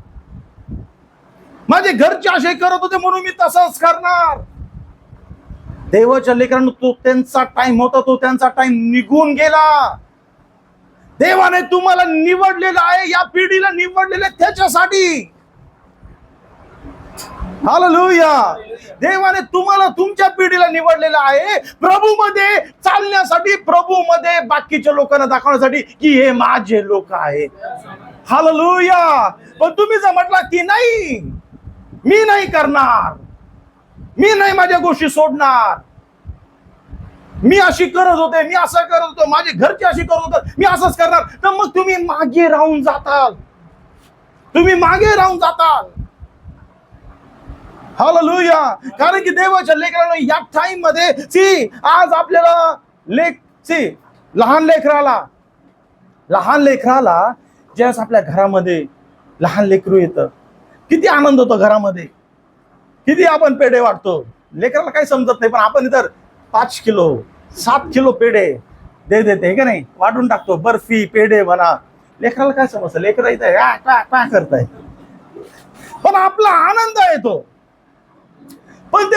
माझे घरचे असे करत होते म्हणून मी तसंच करणार. देवाच्या लेकरांनो, तो त्यांचा टाइम होता, तो त्यांचा टाइम निघून गेला. देवाने तुम्हाला निवडलेलं आहे, या पिढीला निवडलेलं आहे त्याच्यासाठी. हालेलुया. देवाने तुम्हाला, तुमच्या पिढीला निवडलेलं आहे प्रभूमध्ये चालण्यासाठी, प्रभूमध्ये बाकीच्या लोकांना दाखवण्यासाठी की हे माझे लोक आहेत. हालेलुया. पण तुम्ही जर म्हटला की नाही, मी नाही करणार, मी नाही माझ्या गोष्टी सोडणार, मी अशी करत होते, मी असं करत होतो, माझे घरचे अशी करत होते, मी असंच करणार, तर मग तुम्ही मागे राहून जाताल. हालेलुया. कारण की देवाच्या लेकरांना या टाइम मध्ये आज आपल्याला लहान लेकराला ज्यावेळेस आपल्या घरामध्ये लहान लेकरू येतं, किती आनंद होतो घरामध्ये, किती आपण पेढे वाटतो. लेकराला काही समजत नाही, पण आपण इतर 5 किलो 7 किलो पेढे देते का नाही, वाटून टाकतो. बर्फी, पेढे म्हणा. लेकराला काय समजतं, लेकरं इथे काय करताय, पण आपला आनंद येतो. पण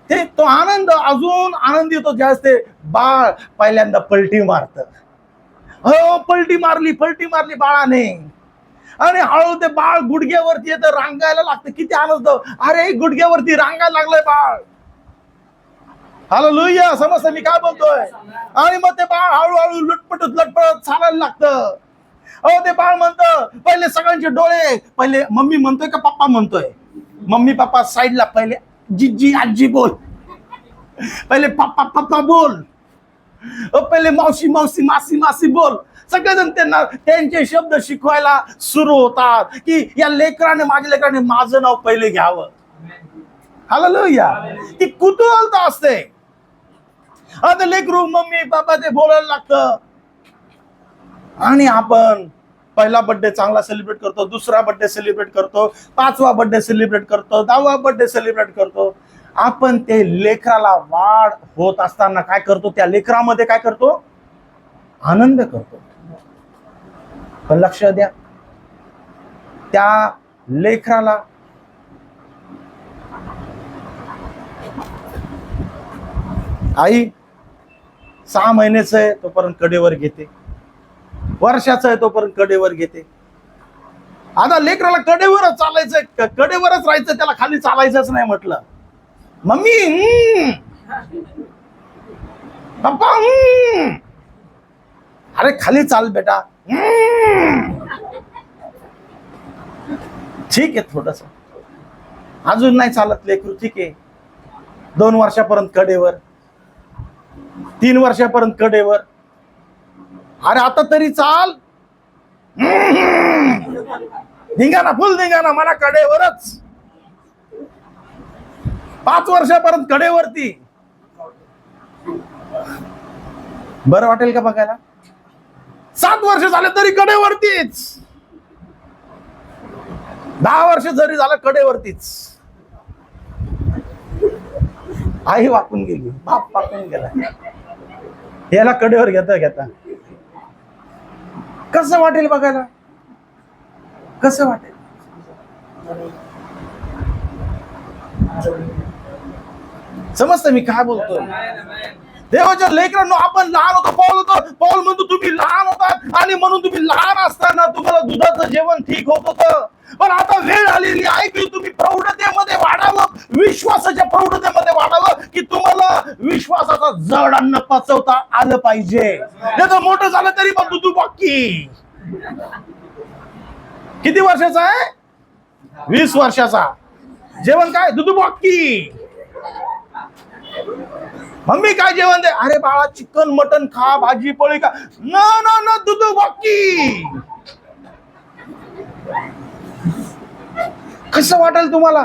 ते तो आनंद अजून आनंद येतो ज्यावेळेस ते बाळ पहिल्यांदा पलटी मारत. हो, पलटी मारली बाळाने आणि हळू ते बाळ गुडघ्यावरती येतं, रांगायला लागतं. किती आनंद, अरे गुडघ्यावरती रांगायला लागलंय बाळ. हालेलुया. समजतं मी काय बोलतोय. आणि मग ते बाळ हळूहळू लटपटत चालायला लागतं. अहो, ते बाळ म्हणतं, पहिले सगळ्यांचे डोळे, पहिले मम्मी म्हणतोय का पप्पा म्हणतोय, मम्मी पप्पा साईडला, पहिले जिज्जी आजी बोल, पहिले पप्पा पप्पा बोल, पहिले मावशी मावशी मासी मासी बोल. सगळेजण त्यांना त्यांचे शब्द शिकवायला सुरू होतात की या लेकराने, माझ्या लेकराने माझं नाव पहिले घ्यावं. हालेलुया. ती कुतूहलता असते. आता लेकरू मम्मी पप्पा ते बोलायला लागतं आणि आपण पहिला बर्थडे चांगला सेलिब्रेट करतो, दुसरा बर्थडे सेलिब्रेट करतो, 5वा बर्थडे सेलिब्रेट करतो, 10वा बर्थडे सेलिब्रेट करतो. आपण ते लेकराला वाढ होत असताना काय करतो, त्या लेकरामध्ये काय करतो, आनंद करतो. पण लक्ष द्या, त्या लेकराला आई 6 महिन्याचं आहे तोपर्यंत कडेवर घेते, वर्षाचं आहे तोपर्यंत कडेवर घेते. आता लेकराला कडेवरच चालायचंय, कडेवरच राहायचं, त्याला खाली चालायचंच नाही. म्हटलं मम्मी पप्पा, अरे खाली चाल बेटा, ठीक आहे, थोडस अजून नाही चालत लेकरू, ठीक आहे. 2 वर्षापर्यंत कडेवर, 3 वर्षापर्यंत कडेवर. अरे आता तरी चाल, धिंगाणा, फुल धिंगाणा, मला कडेवरच. 5 वर्षापर्यंत कडेवरती, बरं वाटेल का बघायला? 7 वर्ष झाले तरी कडेवरतीच, 10 वर्ष जरी झालं कडेवरतीच. आई वाकून गेली, बाप वाकून गेला, याला कडेवर घेता घेता कसं वाटेल बघायला? कसं वाटेल? समजतं मी काय बोलतोय? देवाच्या लेकरांनो, आपण लहान होतो, पौल म्हणतो तुम्ही लहान होतात आणि म्हणून तुम्ही लहान असताना तुम्हाला दुधाचं जेवण ठीक होत होतं. पण आता वेळ आलेली आहे की तुम्ही प्रौढतेमध्ये वाढावं, विश्वासाच्या प्रौढतेमध्ये वाढावं, की तुम्हाला विश्वासाचा जड अन्न पचवता आलं पाहिजे. नाही तर मोठं झालं तरी पण दूध बाकी. किती वर्षाचा आहे? 20 वर्षाचा. जेवण काय? दूध बाकी. मम्मी काय जेवण दे? अरे बाळा चिकन मटन खा, भाजी पोळी खा. न दूध बाकी. कसं वाटेल तुम्हाला?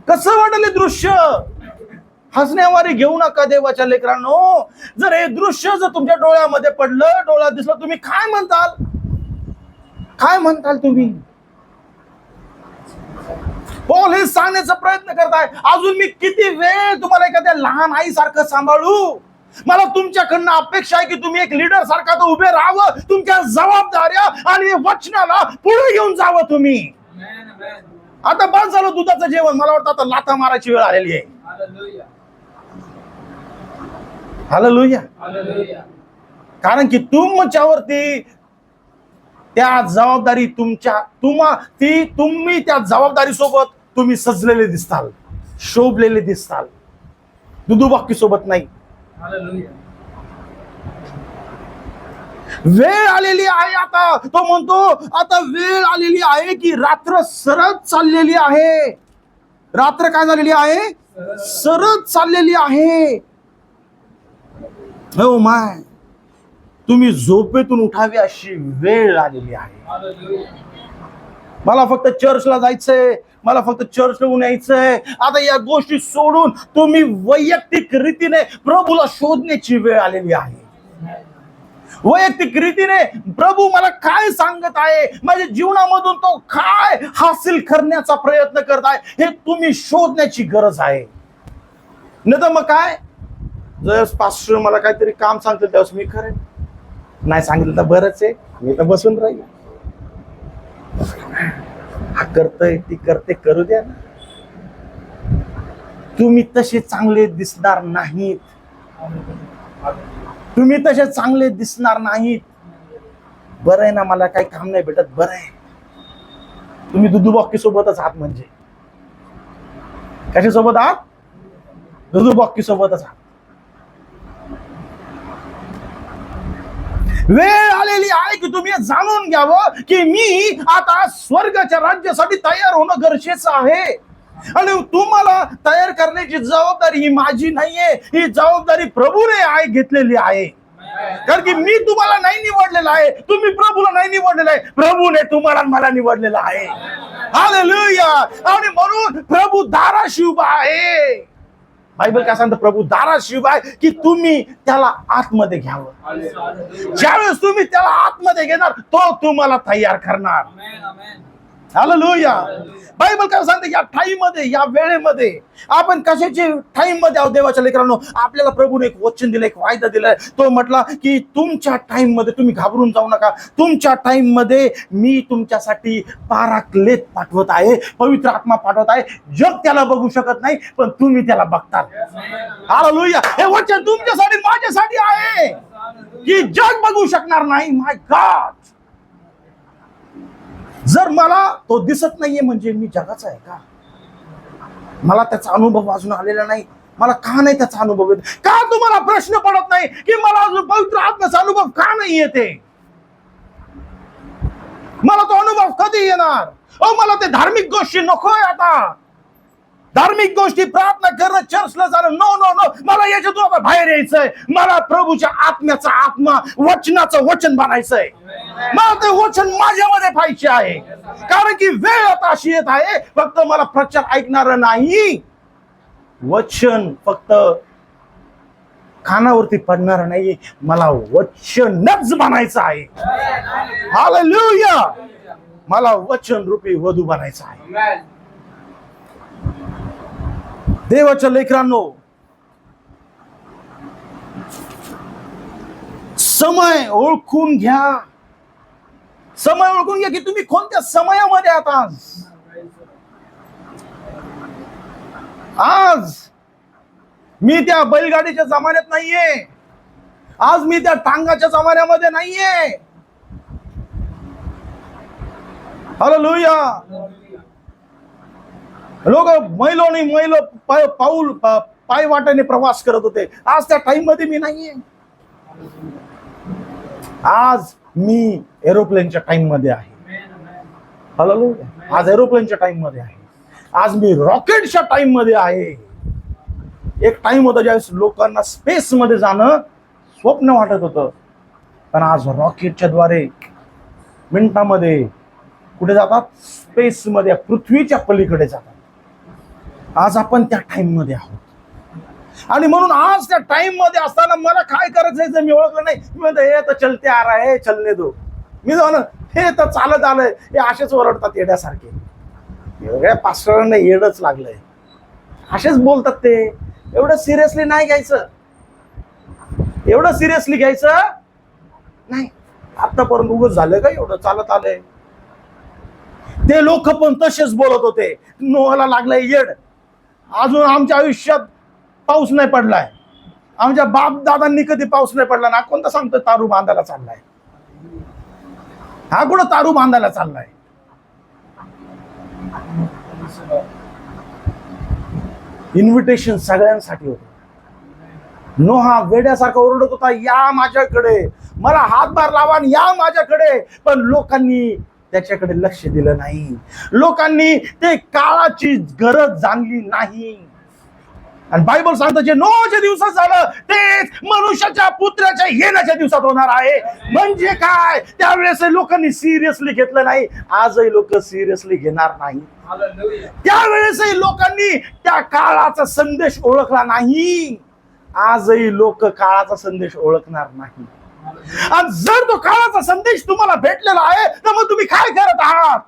कसं वाटेल हे दृश्य? हसण्यावारी घेऊ नका देवाच्या लेकरांनो. जर हे दृश्य जर तुमच्या डोळ्यामध्ये पडलं, डोळ्यात दिसलं, तुम्ही काय म्हणताल? काय म्हणताल तुम्ही? पौल हे सांगण्याचा प्रयत्न करताय, अजून मी किती वेळ तुम्हाला एखाद्या लहान आई सारखं सांभाळू? मला तुमच्याकडनं अपेक्षा आहे की तुम्ही एक लीडर सारखा तर उभे राहावं, तुमच्या जबाबदाऱ्या आणि वचनाला पुढे घेऊन जावं तुम्ही. आता बस झालं दुधाचं जेवण. मला वाटतं आता लाथा मारायची वेळ आलेली आहे. हालेलुया. कारण की तुमच्यावरती त्या जबाबदारी तुम्ही त्या जबाबदारी सोबत तुम्ही सजलेले दिसताल, शोभलेले दिसताल, दुधुबाकी सोबत नाही. वेळ आलेली आहे आता. तो म्हणतो आता वेळ आलेली आहे की रात्र सरत चाललेली आहे. रात्र काय झालेली आहे? सरत चाललेली आहे. हो माय, तुम्ही झोपेतून उठावे अशी वेळ आलेली आहे. मला फक्त चर्चला जायचंय, मला फक्त चर्चला येऊन यायचंय. आता या गोष्टी सोडून तुम्ही वैयक्तिक रीतीने प्रभूला शोधण्याची वेळ आलेली आहे. वैयक्तिक रीतीने प्रभू मला काय सांगत आहे, माझ्या जीवनामधून तो काय हासिल करण्याचा प्रयत्न करत आहे, हे तुम्ही शोधण्याची गरज आहे. नाही तर मग काय, जर पास्टर मला काहीतरी काम सांगतील त्यावेळेस मी करेन, नाही सांगितलं तर बरंच आहे, मी तर बसून राहील. हा करतोय, ती करते, करू द्या ना. तुम्ही तसे चांगले दिसणार नाहीत. तुम्ही तसे चांगले दिसणार नाहीत. बरं आहे ना, मला काही काम नाही भेटत, बरं आहे. तुम्ही दुधुबॉक्की सोबतच आहात. म्हणजे कशा सोबत आहात? दुधुबॉक्की सोबतच आहात. वेळ आलेली आहे की तुम्ही जाणून घ्यावं की मी आता स्वर्गाच्या राज्यासाठी तयार होणं गरजेचं आहे. आणि तुम्हाला तयार करण्याची जबाबदारी ही माझी नाहीये, ही जबाबदारी प्रभूने घेतलेली आहे. कारण की मी तुम्हाला नाही निवडलेलं आहे, तुम्ही प्रभूला नाही निवडलेलं आहे, प्रभूने तुम्हाला मला निवडलेलं आहे. हालेलुया. आणि म्हणून प्रभू दाराशी उभा आहे. बायबल काय सांगतं? प्रभू दाराशी उभा आहे की तुम्ही त्याला आतमध्ये घ्यावं. ज्यावेळेस तुम्ही त्याला आतमध्ये घेणार, तो तुम्हाला तयार करणार. हालेलुया. बायबल काय सांगते? या टाइम मध्ये, या वेळेमध्ये आपण कशाचे टाइम मध्ये आहोत देवाच्या लेकरांनो? आपल्याला प्रभूने एक वचन दिलं, एक वायदा दिलाय. तो म्हटला की तुमच्या टाइम मध्ये तुम्ही घाबरून जाऊ नका. तुमच्या टाइम मध्ये मी तुमच्यासाठी पाराक्लेत पाठवत आहे, पवित्र आत्मा पाठवत आहे. जग त्याला बघू शकत नाही, पण तुम्ही त्याला बघता. हालेलुया. हे वचन तुमच्यासाठी, माझ्यासाठी आहे की जग बघू शकणार नाही. माय गॉड, जर मला तो दिसत नाहीये म्हणजे मी जगाचा आहे का? मला त्याचा अनुभव अजून आलेला नाही. मला का नाही त्याचा अनुभव येत? का तुम्हाला प्रश्न पडत नाही की मला अजून पवित्र आत्म्याचा अनुभव का नाही येते? मला तो अनुभव कधी येणार? मला ते धार्मिक गोष्टी नकोय. आता धार्मिक गोष्टी, प्रार्थना करणं, चर्चला जाणं, नो नो नो, मला याच्यातून आता बाहेर यायचंय. मला प्रभूच्या आत्म्याचा आत्मा, वचनाचं वचन बनायचंय. मला ते वचन माझ्यामध्ये पाहिजे आहे. कारण की वेळ आता अशी येत आहे, फक्त मला प्रचार ऐकणार नाही, वचन फक्त कानावरती पडणार नाही, मला वचनच बनायचं आहे. हालेलुया. मला वचन रूपी वधू बनायचं आहे. देवाच्या लेकरांनो, समय ओळखून घ्या. समय ओळखून घ्या की तुम्ही कोणत्या समयामध्ये आहात. आज मी त्या बैलगाडीच्या जमान्यात नाहीये. आज मी त्या टांगाच्या जमान्यामध्ये नाहीये. हालेलुया. लोक मैल पाऊल पाय वाटेने प्रवास करत होते. आज त्या टाइम मध्ये मी नाहीये. आज मी एरोप्लेनच्या टाइम मध्ये आहे. हालेलुया. आज एरोप्लेनच्या टाइम मध्ये आहे. आज मी रॉकेटच्या टाइम मध्ये आहे. एक टाइम होता ज्यावेळेस लोकांना स्पेस मध्ये जाणं स्वप्न वाटत होतं, पण आज रॉकेटच्या द्वारे मिनिटामध्ये कुठे जातात? स्पेस मध्ये, पृथ्वीच्या पलीकडे जातात. आज आपण त्या टाइम मध्ये आहोत. आणि म्हणून आज त्या टाइम मध्ये असताना मला काय करायचंय मी ओळखलं नाही. मी म्हणतो हे तर चलते आ रहा है, चलने दो. मी जाऊ ना, हे तर चालत आलंय. हे असेच ओरडतात येड्यासारखे. एवढ्या पास्टरांना येडच लागलंय. असेच बोलतात ते. एवढं सिरियसली नाही घ्यायचं. एवढं सिरियसली घ्यायचं नाही. आतापर्यंत उगाच झालं का एवढं चालत आलंय. ते लोक पण तसेच बोलत होते. नोहाला लागलंय येड. अजून आमच्या आयुष्यात पाऊस नाही पडलाय. आमच्या बाप दादांनी कधी पाऊस नाही पडला ना. कोणता सांगतोय तारू बांधायला चाललाय? हा कुठं तारू बांधायला चाललाय? इन्व्हिटेशन सगळ्यांसाठी होतं. नोहा वेड्यासारखा ओरडत होता, या माझ्याकडे, मला हातभार लावा आणि या माझ्याकडे. पण लोकांनी त्याच्याकडे लक्ष दिलं नाही. लोकांनी ते काळाची गरज जाणली नाही. आणि बायबल सांगतं जे नोहाच्या दिवसात झालं तेच मनुष्याच्या पुत्राच्या येण्याच्या दिवसात होणार आहे. म्हणजे काय? त्यावेळेस लोकांनी सिरियसली घेतलं नाही. आजही लोक सिरियसली घेणार नाही. त्यावेळेसही लोकांनी त्या काळाचा संदेश ओळखला नाही. आजही लोक काळाचा संदेश ओळखणार नाही. आणि जर तो काळाचा संदेश तुम्हाला भेटलेला आहे तर मग तुम्ही काय करत आहात?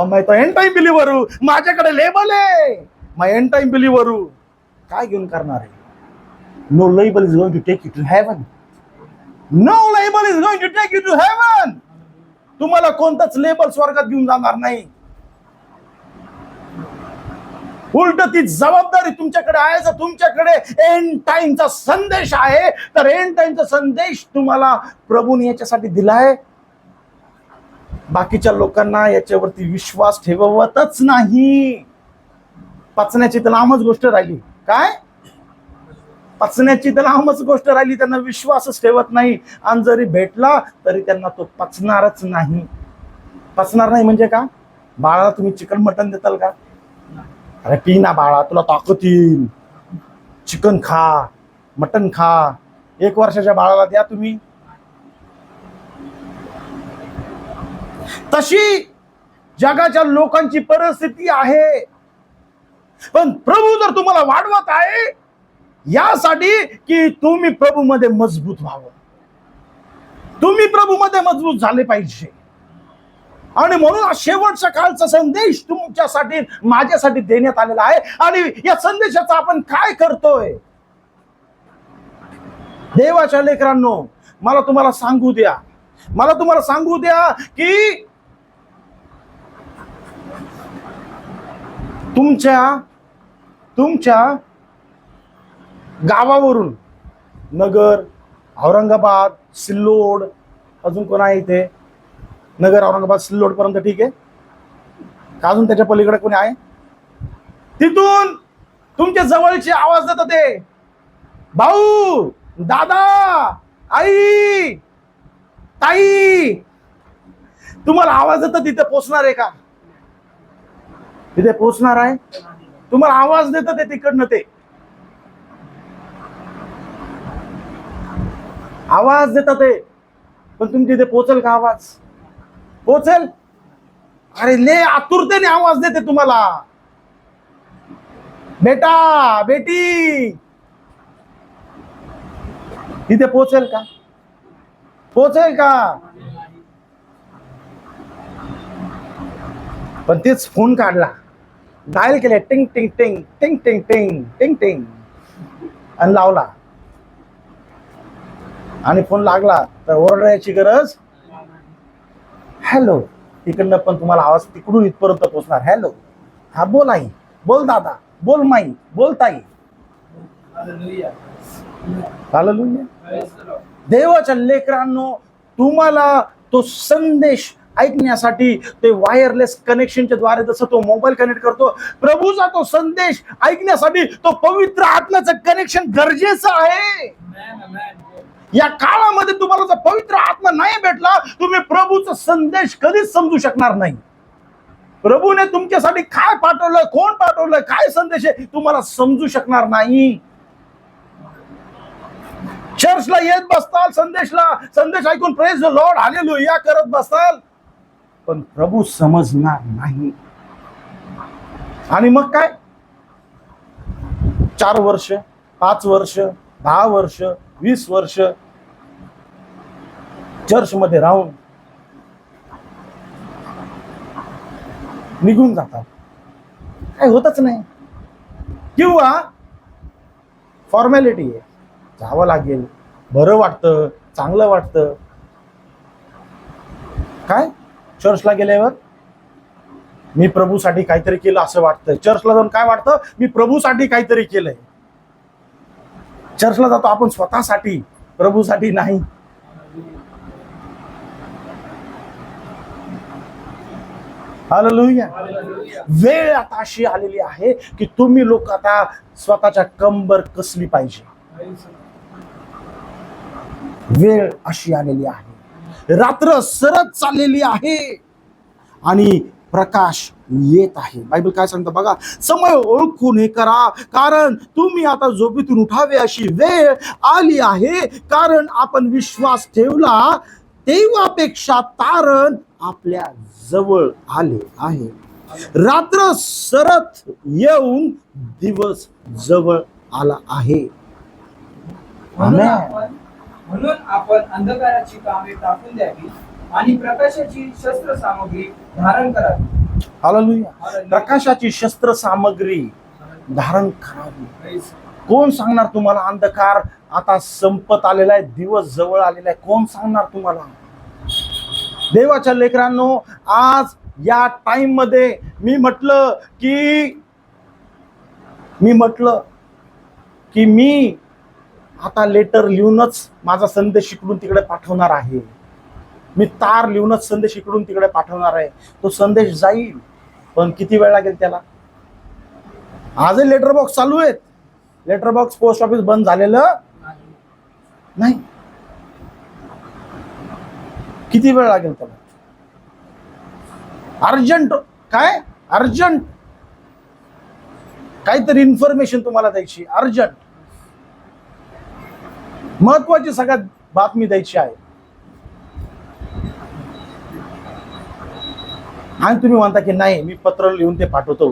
मैं तो एंड टाइम बिलीव्हर हूं, माझ्याकडे लेबल आहे, मैं एंड टाइम बिलीव्हर हूं. काय घेऊन करणार आहे? No label is going to take you to heaven. No label is going to take you to heaven. तुम्हाला कोणताच लेबल स्वर्गात घेऊन जाणार नाही. उलट ती जबाबदारी तुमच्याकडे आहे. जर तुमच्याकडे एंड टाइमचा संदेश आहे तर एंड टाइमचा संदेश तुम्हाला प्रभूने याच्यासाठी दिलाय. बाकीच्या लोकांना याच्यावरती विश्वास ठेवतच नाही. पचण्याची तर लांबच गोष्ट राहिली. काय? पचण्याची तर लांबच गोष्ट राहिली. त्यांना विश्वासच ठेवत नाही. आणि जरी भेटला तरी त्यांना तो पचणारच नाही. पचणार नाही म्हणजे का? बाळाला तुम्ही चिकन मटन देताल का? अरे पी ना बाळा, तुला ताकद येईल. चिकन खा, मटन खा. 1 वर्षाच्या बाळाला द्या तुम्ही. तशी जगाच्या लोकांची परिस्थिती आहे. पण प्रभू जर तुम्हाला वाढवत आहे यासाठी की तुम्ही प्रभूमध्ये मजबूत व्हावं. तुम्ही प्रभूमध्ये मजबूत झाले पाहिजे. आणि म्हणून हा शेवटच्या काळचा संदेश तुमच्यासाठी, माझ्यासाठी देण्यात आलेला आहे. आणि या संदेशाचा आपण काय करतोय? देवाच्या लेकरांनो, मला तुम्हाला सांगू द्या की तुमच्या गावावरून नगर, औरंगाबाद, सिल्लोड, अजून कोण आहे इथे? नगर, औरंगाबाद, सिल्लोड पर्यंत ठीक आहे का? अजून त्याच्या पलीकडे कोणी आहे? तिथून तुमच्या जवळचे आवाज देतात ते, भाऊ, दादा, आई, ताई. तुम्हाला आवाज देतात, तिथे पोचणार आहे का? तिथे पोचणार आहे? तुम्हाला आवाज देतात ते तिकडनं, ते आवाज देतात ते, पण तुम्ही तिथे पोचल का? आवाज पोचेल? अरे ले आतुरतेने आवाज देते तुम्हाला, बेटा, बेटी. तिथे पोहोचेल का? पोहोचेल का? पण तेच फोन काढला, डायल केले, टिंग टिंग टिंग टिंग टिंग टिंग टिंग टिंग, आणि लावला, आणि फोन लागला तर ओरडायची गरज. हॅलो, तिकडनं पण तुम्हाला आवाज तिकडून इथपर्यंत पोहोचणार. हॅलो, हा बोल आई, बोल दादा, बोल माई, बोल ताई. हालेलुया. देवाच्या लेकरांनो, तुम्हाला तो संदेश ऐकण्यासाठी ते वायरलेस कनेक्शनच्या द्वारे जसं तो मोबाईल कनेक्ट करतो, प्रभूचा तो संदेश ऐकण्यासाठी तो पवित्र आत्म्याचं कनेक्शन गरजेचं आहे. या काळामध्ये तुम्हाला जर पवित्र आत्मा नाही भेटला, तुम्ही प्रभूचा संदेश कधीच समजू शकणार नाही. प्रभूने तुमच्यासाठी काय पाठवलं, कोण पाठवलं, काय संदेश आहे, तुम्हाला समजू शकणार नाही. चर्चला येत बसताल, संदेश ऐकून प्रेज द लॉर्ड, हालेलुया करत बसताल, पण प्रभू समजणार नाही. आणि मग काय, 4 वर्ष, 5 वर्ष, 10 वर्ष, 20 वर्ष चर्च मध्ये राहून निघून जातात, काय होतच नाही. किंवा फॉर्मॅलिटी आहे, जावं लागेल, बरं वाटतं, चांगलं वाटतं. काय चर्चला गेल्यावर मी प्रभूसाठी काहीतरी केलं असं वाटतं. चर्चला जाऊन काय वाटतं, मी प्रभूसाठी काहीतरी केलंय. चर्चला जातो आपण स्वतःसाठी, प्रभूसाठी नाही. हालेलुया. वेळ आता अशी आलेली आहे की तुम्ही लोक आता स्वतःच्या कंबर कसली पाहिजे. वेळ अशी आलेली आहे, रात्र सरत चाललेली आहे आणि प्रकाश येत आहे. बायबल काय सांगतं बघा, समय ओळखून हे करा, कारण तुम्ही आता झोपेतून उठावे अशी वेळ आली आहे. कारण आपण विश्वास ठेवला तेव्हापेक्षा तारण आपल्या जवळ आले आहे. रात्र सरत येऊन दिवस जवळ आला आहे. म्हणून आपण अंधकाराची कामे टाकून द्यावी आणि प्रकाशाची शस्त्र सामग्री धारण करावी. हालेलुया. प्रकाशाची शस्त्र सामग्री धारण करावी. कोण सांगणार तुम्हाला अंधकार आता संपत आलेला आहे, दिवस जवळ आलेला आहे? कोण सांगणार तुम्हाला? देवाच्या लेकरांनो, आज या टाइम मध्ये मी म्हटलं की मी आता लेटर लिहूनच माझा संदेश इकडून तिकडे पाठवणार आहे. मी तार लिहूनच संदेश इकडून तिकडे पाठवणार आहे. तो संदेश जाईल, पण किती वेळ लागेल त्याला? आजही लेटर बॉक्स चालू आहेत. लेटर बॉक्स पोस्ट ऑफिस बंद झालेलं नाही. किती वेळ लागेल त्याला? अर्जंट काहीतरी इन्फॉर्मेशन तुम्हाला द्यायची, अर्जंट महत्वाची सगळ्यात बातमी द्यायची आहे. आणि तुम्ही म्हणता की नाही, मी पत्र लिहून ते पाठवतो,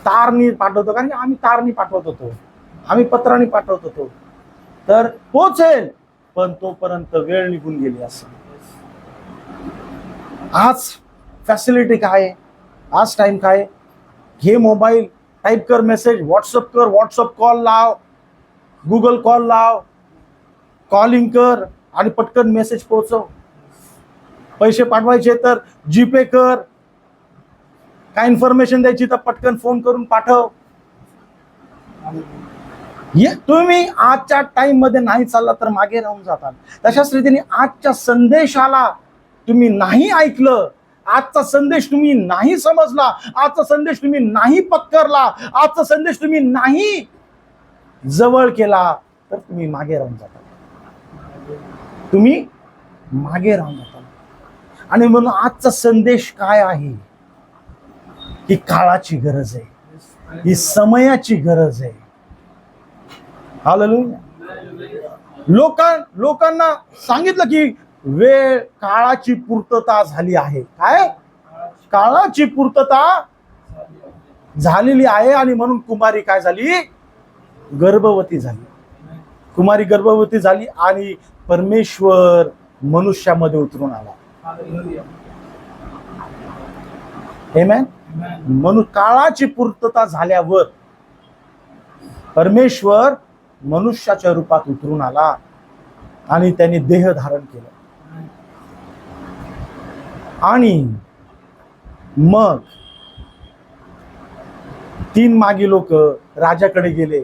तारनी पाठवतो, कारण आम्ही तारनी पाठवत होतो, आम्ही पत्रांनी पाठवत होतो. तर पोचेल, पण तोपर्यंत वेळ निघून गेली. असं आज फॅसिलिटी काय आहे, आज टाइम काय, घे मोबाईल, टाईप कर मेसेज, व्हॉट्सअप कर, व्हॉट्सअप कॉल लाव, गुगल कॉल लाव, कॉलिंग कर आणि पटकन मेसेज पोहोचव. पैसे पाठवायचे तर जीपे कर, काय इन्फॉर्मेशन द्यायची तर पटकन फोन करून पाठव. तुम्ही आजच्या टाइम मध्ये नाही चालला तर मागे राहून जातात. तशाच रीतीने आजच्या संदेशाला तुम्ही नाही ऐकलं, आजचा संदेश तुम्ही नाही समजला, आजचा संदेश तुम्ही नाही पत्करला, आजचा संदेश तुम्ही नाही जवळ केला, तर तुम्ही मागे राहून जाता. तुम्ही मागे राहून जाता. आणि म्हणून आजचा संदेश काय आहे? ही काळाची गरज आहे, ही समयाची गरज आहे. हालेलुया. लोकांना सांगितलं की वेळ, काळाची पूर्तता झाली आहे. काय? काळाची पूर्तता झालेली आहे. आणि म्हणून कुमारी काय झाली? गर्भवती झाली. कुमारी गर्भवती झाली आणि परमेश्वर मनुष्यामध्ये उतरून आला. आमेन. म्हणून काळाची पूर्तता झाल्यावर परमेश्वर मनुष्याच्या रूपात उतरून आला आणि त्याने देह धारण केलं. आणि मग 3 मागी लोक राजाकडे गेले.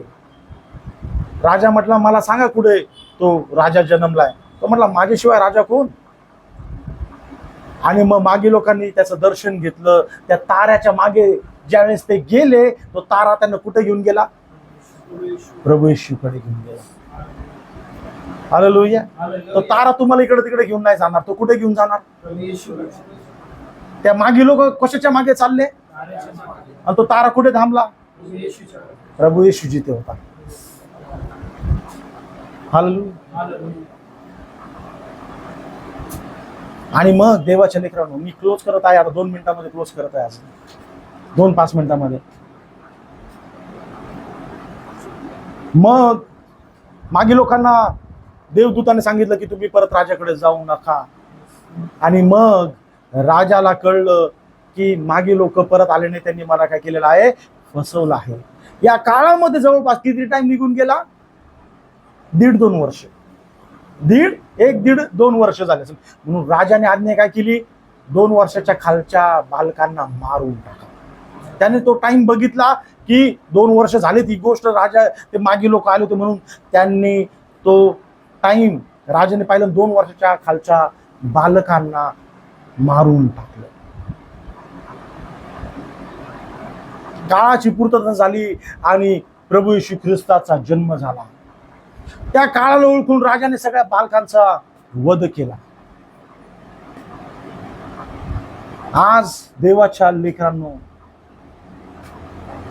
राजा म्हटला, मला सांगा कुठे तो राजा जन्मलाय. तो म्हटला, माझ्याशिवाय राजा कोण? आणि मग मागे लोकांनी त्याचं दर्शन घेतलं. त्या ताऱ्याच्या मागे ज्यावेळेस ते गेले, तो तारा त्यांना कुठे घेऊन गेला? प्रभू येशूकडे घेऊन गेला. हालेलुया. तो तारा तुम्हाला इकडे तिकडे घेऊन नाही जाणार. तो कुठे घेऊन जाणार? त्या मागे लोक कशाच्या मागे चालले आणि तो तारा कुठे थांबला? प्रभू येशू जिथे होता. हालेलुया. आणि मग देवाच्या लेकरांनो, मी क्लोज करत आहे आता 2 मिनिटांमध्ये क्लोज करत आहे. आज 2-5 मिनिटांमध्ये. मग मागे लोकांना देवदूताने सांगितलं की तुम्ही परत राजाकडे जाऊ नका. आणि मग राजाला कळलं की मागे लोक परत आले नाही, त्यांनी मला काय केलेलं आहे? फसवलं आहे. या काळामध्ये जवळपास किती टाइम निघून गेला? 1.5-2 वर्ष. 1.5-2 वर्ष झाले. म्हणून राजाने आज्ञा काय केली? 2 वर्षाच्या खालच्या बालकांना मारून टाका. त्याने तो टाइम बघितला की 2 वर्ष झाले. ती गोष्ट राजा ते मागे लोक आले होते म्हणून त्यांनी तो टाइम राजाने पाहिलं. 2 वर्षाच्या खालच्या बालकांना मारून टाकलं. काळाची पूर्तता झाली आणि प्रभू येशू ख्रिस्ताचा जन्म झाला. त्या काळाला ओळखून राजाने सगळ्या बालकांचा वध केला. आज देवाच्या लेकरांनो,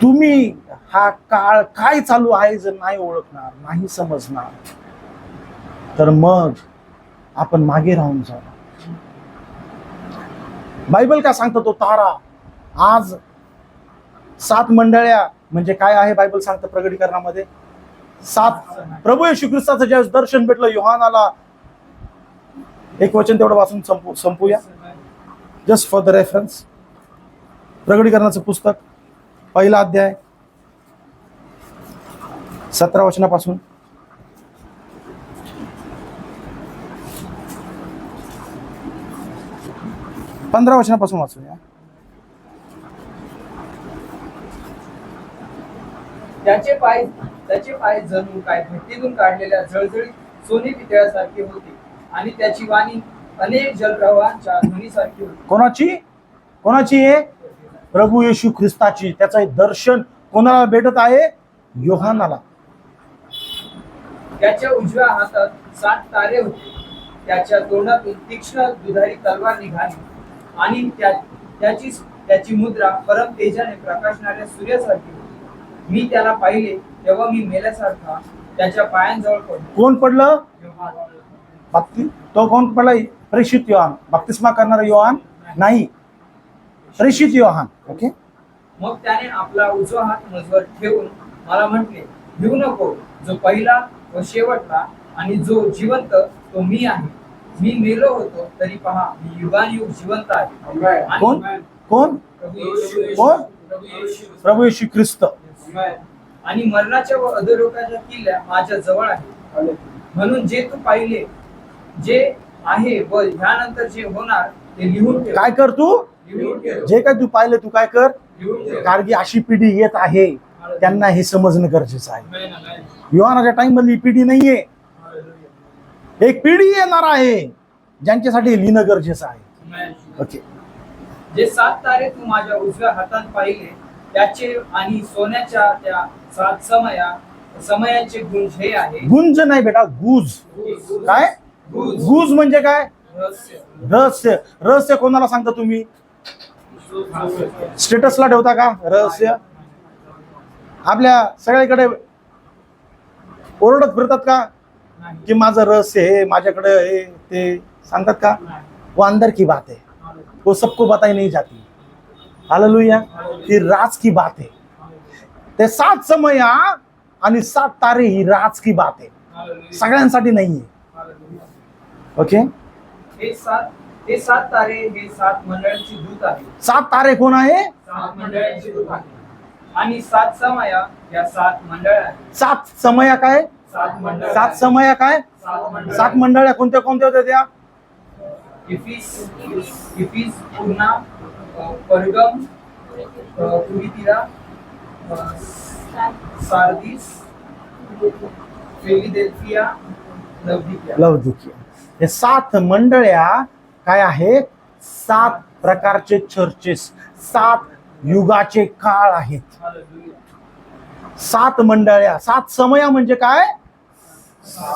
तुम्ही हा काळ काय चालू आहे जर नाही ओळखणार, नाही समजणार, तर मग आपण मागे राहून जाऊ. बायबल काय सांगतो? तो तारा आज 7 मंडळ्या म्हणजे काय आहे? बायबल सांगतं प्रकटीकरणामध्ये 7. प्रभू येशू ख्रिस्ताचं ज्यावेळेस दर्शन भेटलं योहानाला, एक वचन तेवढं वाचून संपूया जस्ट फॉर द रेफरन्स. प्रकटीकरणाचं पुस्तक 1ला अध्याय 17 वचनापासून 15 वचनापासून वाचूया. त्याचे पाय जणू काय भट्टीतून काढलेल्या जळजळीत सोने पितळासारखे होते आणि त्याची वाणी अनेक जलप्रवाहांच्या ध्वनीसारखी होती. कोणाची आहे? प्रभू येशू ख्रिस्ताची. त्याचं दर्शन कोणाला भेटत आहे? योहानाला. त्याच्या उजव्या हातात 7 तारे होते. त्याच्या तोंडातून तीक्ष्ण दुधारी तलवार निघाली आणि त्याची मुद्रा परम तेजाने प्रकाशणाऱ्या सूर्यासारखी होती. मी त्याला पाहिले तेव्हा मी मेल्यासारखा त्याच्या पायांजवळ पडलो. कोण पडलं? तो कोण पडला? प्रेषित योहान. बप्तिस्मा करणारा योहान नाही, प्रेषित योहान. ओके. मग त्याने आपला उजवा हात माझ्यावर ठेवून मला म्हटले, भिवू नको. जो पहिला व शेवटला आणि जो जिवंत तो मी आहे. मी मेलो होतो तरी पहा मी युगानुयुग जिवंत आहे. कोण? कोण? कोण? प्रभू येशू ख्रिस्त. आणि मरणाच्या व अधोलोकाच्या किल्ल्या माझ्या जवळ आहे. म्हणून जे तू पाहिले, जे आहे व ह्यानंतर जे होणार ते लिहून ठेव. काय कर तू? लिहून ठेव. जे काय तू पाहिलं तू काय कर? लिहून ठेव. कारण की अशी पिढी येत आहे, त्यांना हे समजणं गरजेचं आहे. योहानाच्या टाइम मधली पिढी नाहीये. एक पिढी येणार आहे ज्यांच्यासाठी हे लिहिणं गरजेचं आहे. ओके. जे 7 तारे तू माझ्या उजव्या हातात पाहिले त्याचे आणि सोन्याच्या त्या 7 समयाचे गुंज हे आहे. गुंज नाही बेटा, गुज. काय? गुज म्हणजे काय? रहस्य. रहस्य. रहस्य कोणाला सांगता तुम्ही? स्टेटसला ठेवता का रहस्य? आपल्या सगळीकडे ओरडत फिरतात का की माझं रहस्य हे, माझ्याकडे हे ते सांगतात का? वो अंदर की बात है, वो सबको बताई नहीं जाती. हालेलुया. ती राज की बात है. ते 7 समय आणि 7 तारे ही राज की बात है. सगळ्यांसाठी नाहीये. ओके, हे सात तारे हे 7 मंडळांची दूत आहेत. 7 तारे कोण आहे? 7 मंडळांची दूत आहेत. आणि 7 समया या 7 मंडळ आहेत. 7 समया काय? 7 मंडळ. 7 समया काय? 7 मंडळ्या कोणत्या कोणत्या होत्या त्या? इफिस, पुन्हा, परगम, तुरितिरा, सार्दिस, फिलाडेल्फिया, लवदिकिया. लवदिकिया. हे 7 मंडळ्या काय आहेत? 7 प्रकारचे चर्चेस, 7 युगाचे काळ आहेत. 7 मंडळ्या. 7 समया म्हणजे काय?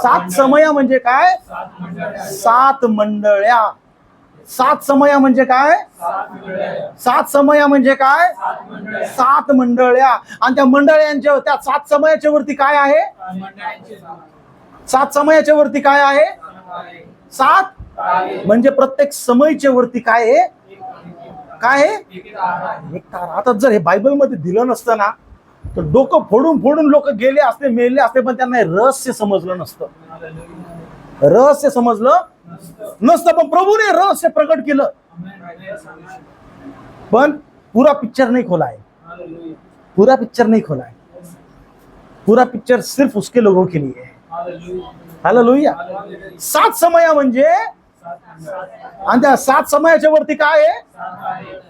7 समया म्हणजे काय? 7 मंडळ्या. 7 समया म्हणजे काय? 7 समया म्हणजे काय? 7 मंडळ्या. आणि त्या मंडळ्यांच्या, त्या 7 समयाच्या वरती काय आहे? 7 समयाच्या वरती काय आहे? 7 म्हणजे प्रत्येक समयच्या वरती काय आहे? काय आहे? एक तारा. आता जर हे बायबल मध्ये दिलं नसतं ना, तर डोकं फोडून फोडून लोक गेले असते, मेले असते, पण त्यांना हे रहस्य समजलं नसतं. रहस्य समजलं नसतं, पण प्रभूने रहस्य प्रकट केलं. पण पुरा पिक्चर नहीं खोला है. पूरा पिक्चर नहीं खोला है. पूरा पिक्चर सिर्फ उसके लोगों के लिए है. हालेलुया. 7 समया म्हणजे, आणि त्या 7 समयाच्या वरती काय आहे?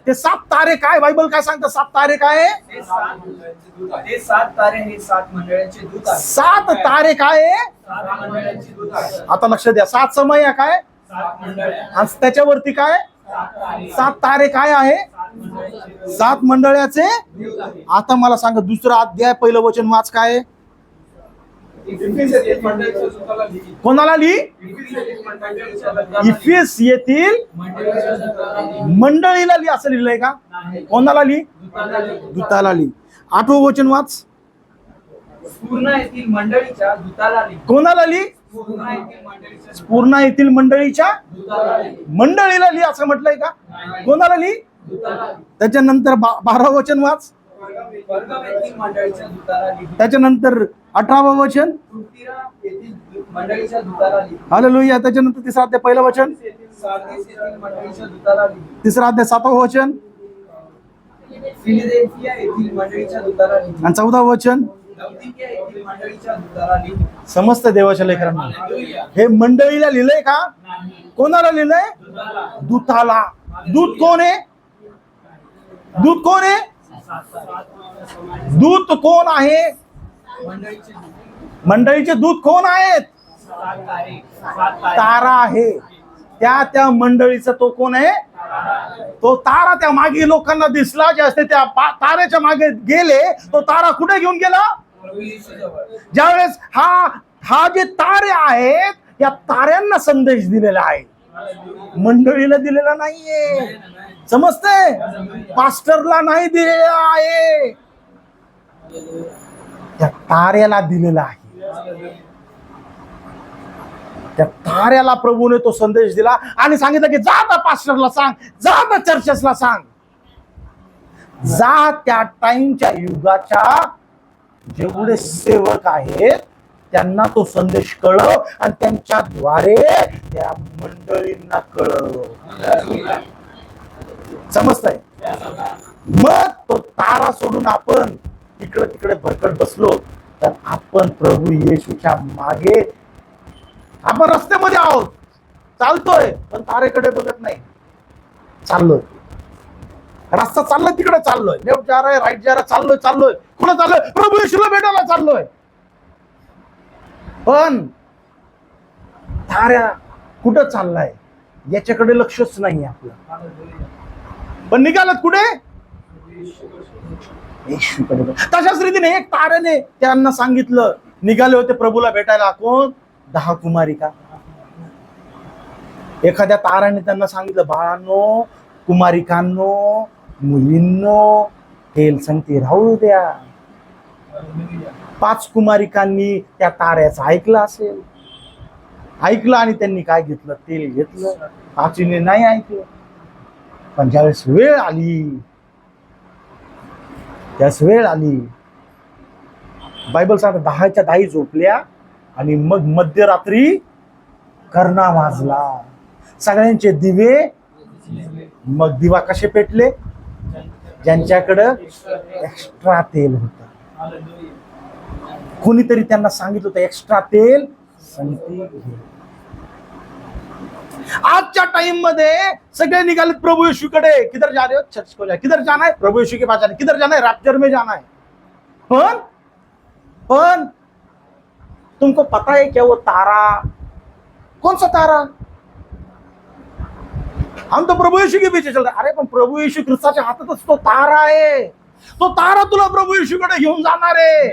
ते 7 तारे काय? बायबल काय सांगतं? 7 तारे काय आहे? हे 7 तारे हे 7 मंडळांचे दूत आहेत. 7 तारे काय आहे? 7 मंडळांचे दूत आहेत. आता लक्ष द्या. 7 समया काय? 7 मंडळ्या. आणि त्याच्यावरती काय? 7 तारे काय आहे? 7 मंडळाचे. आता मला सांगा, दुसरा अध्याय पहिलं वचन वाच. काय आहे? कोणाला लिही? इफिस येथील मंडळीला लिही असं लिहिलंय का? कोणाला लिही? दूताला लिही. 8वं वचन वाच. स्फुर्णा येथील मंडळीच्या दूताला लिही. कोणाला लिही? स्फुर्णा येथील मंडळीच्या पूर्ण येथील मंडळीच्या दूताला लिही. मंडळीला लिही असं म्हटलंय का? कोणाला लिही? दूताला लिही. त्याच्यानंतर 12वं वचन वाच. परगम येथील मंडळीच्या दूताला लिही. त्याच्यानंतर 18वं वचन. तुर्तिरा येथील मंडळीच्या दूताला लिही. हालेलुया. त्याच्यानंतर 3रा अध्याय पहिलं वचन. सार्दिस येथील मंडळीच्या दूताला लिही. 3रा अध्याय 7वं वचन. फिलाडेल्फिया येथील मंडळीच्या दूताला लिही. आणि 14वं वचन. लवदिकिया येथील मंडळीच्या दूताला लिही. समस्त देवाच्या लेकरांना हे मंडळीला लिहिलंय का? कोणाला लिहिलंय? दूताला. दूत कोण आहे? दूत कोण आहे? दूत कोण आहे? मंडळीचे दूत. मंडळीचे दूत कोण आहेत? 7 तारे. 7 तारे. तारा आहे. त्या मंडळीचा तो कोण आहे? तो तारा. त्या मागे लोकांना दिसला, जे असते त्या ताऱ्याच्या मागे गेले. तो तारा कुठे घेऊन गेला? प्रभू येशूजवळ. ज्यावेळेस हा जे तारे आहेत, या ताऱ्यांना संदेश दिलेला आहे, मंडळीला दिलेला नाहीये. समजते? पास्टरला नाही दिलेला आहे, त्या ताऱ्याला दिलेला आहे. त्या ताऱ्याला प्रभूने तो संदेश दिला आणि सांगितलं की जा आता पास्टरला सांग, जा आता चर्चेसला सांग, जा त्या टाइमच्या युगाच्या जेवढे सेवक आहेत त्यांना तो संदेश कळव आणि त्यांच्याद्वारे त्या मंडळींना कळव. समजतंय? मग तो तारा सोडून आपण इकडे तिकडे भरकट बसलो तर आपण प्रभू येशूच्या मागे, आपण रस्त्यामध्ये आहोत, चालतोय पण तारेकडे बघत नाही, चाललोय. रस्ता चाललोय तिकडे चाललोय, लेफ्ट जा रहा है, राईट जा रहा, चाललोय. कुठं चाललोय? प्रभू येशूला भेटायला चाललोय. पण ताऱ्या कुठं चाललाय याच्याकडे लक्षच नाही आपलं. पण निघालत कुठे? येशूकडे. तशाच रीतीने एक ताऱ्याने त्यांना सांगितलं, निघाले होते प्रभूला भेटायला. कोण? 10 कुमारिका. एखाद्या ताराने त्यांना सांगितलं, बाळांनो, कुमारिकांनो, मुलींनो, तेल संगती राहू द्या. 5 कुमारिकांनी त्या ताऱ्याचं ऐकलं असेल, ऐकलं आणि त्यांनी काय घेतलं? तेल घेतलं. 5ने नाही ऐकलं. पण ज्यावेळेस वेळ आली, त्यावेळेस वेळ आली, बायबल सांगतं 10च्या 10 झोपल्या आणि मग मध्यरात्री कर्णा वाजला, सगळ्यांचे दिवे. मग दिवा कसे पेटले? ज्यांच्याकडं एक्स्ट्रा तेल होतं. कोणीतरी त्यांना सांगितलं होतं एक्स्ट्रा तेल संगती घे. आजच्या टाइम मध्ये सगळे निघाले प्रभु यीशुकडे. किधर जा रहे हो? चर्च को जा. किधर जाना है? प्रभु यीशु के पास जाना है. किधर जाना है? रैप्चर में जाना है. पण तुमको पता है क्या वो तारा? कौन सा तारा? हम तो प्रभु यीशु के पीछे चल रहे. अरे पण प्रभु यीशु ख्रिस्ताच्या हातातच तो तारा आहे. तो तारा तुला प्रभु यीशुकडे घेऊन जाणार आहे.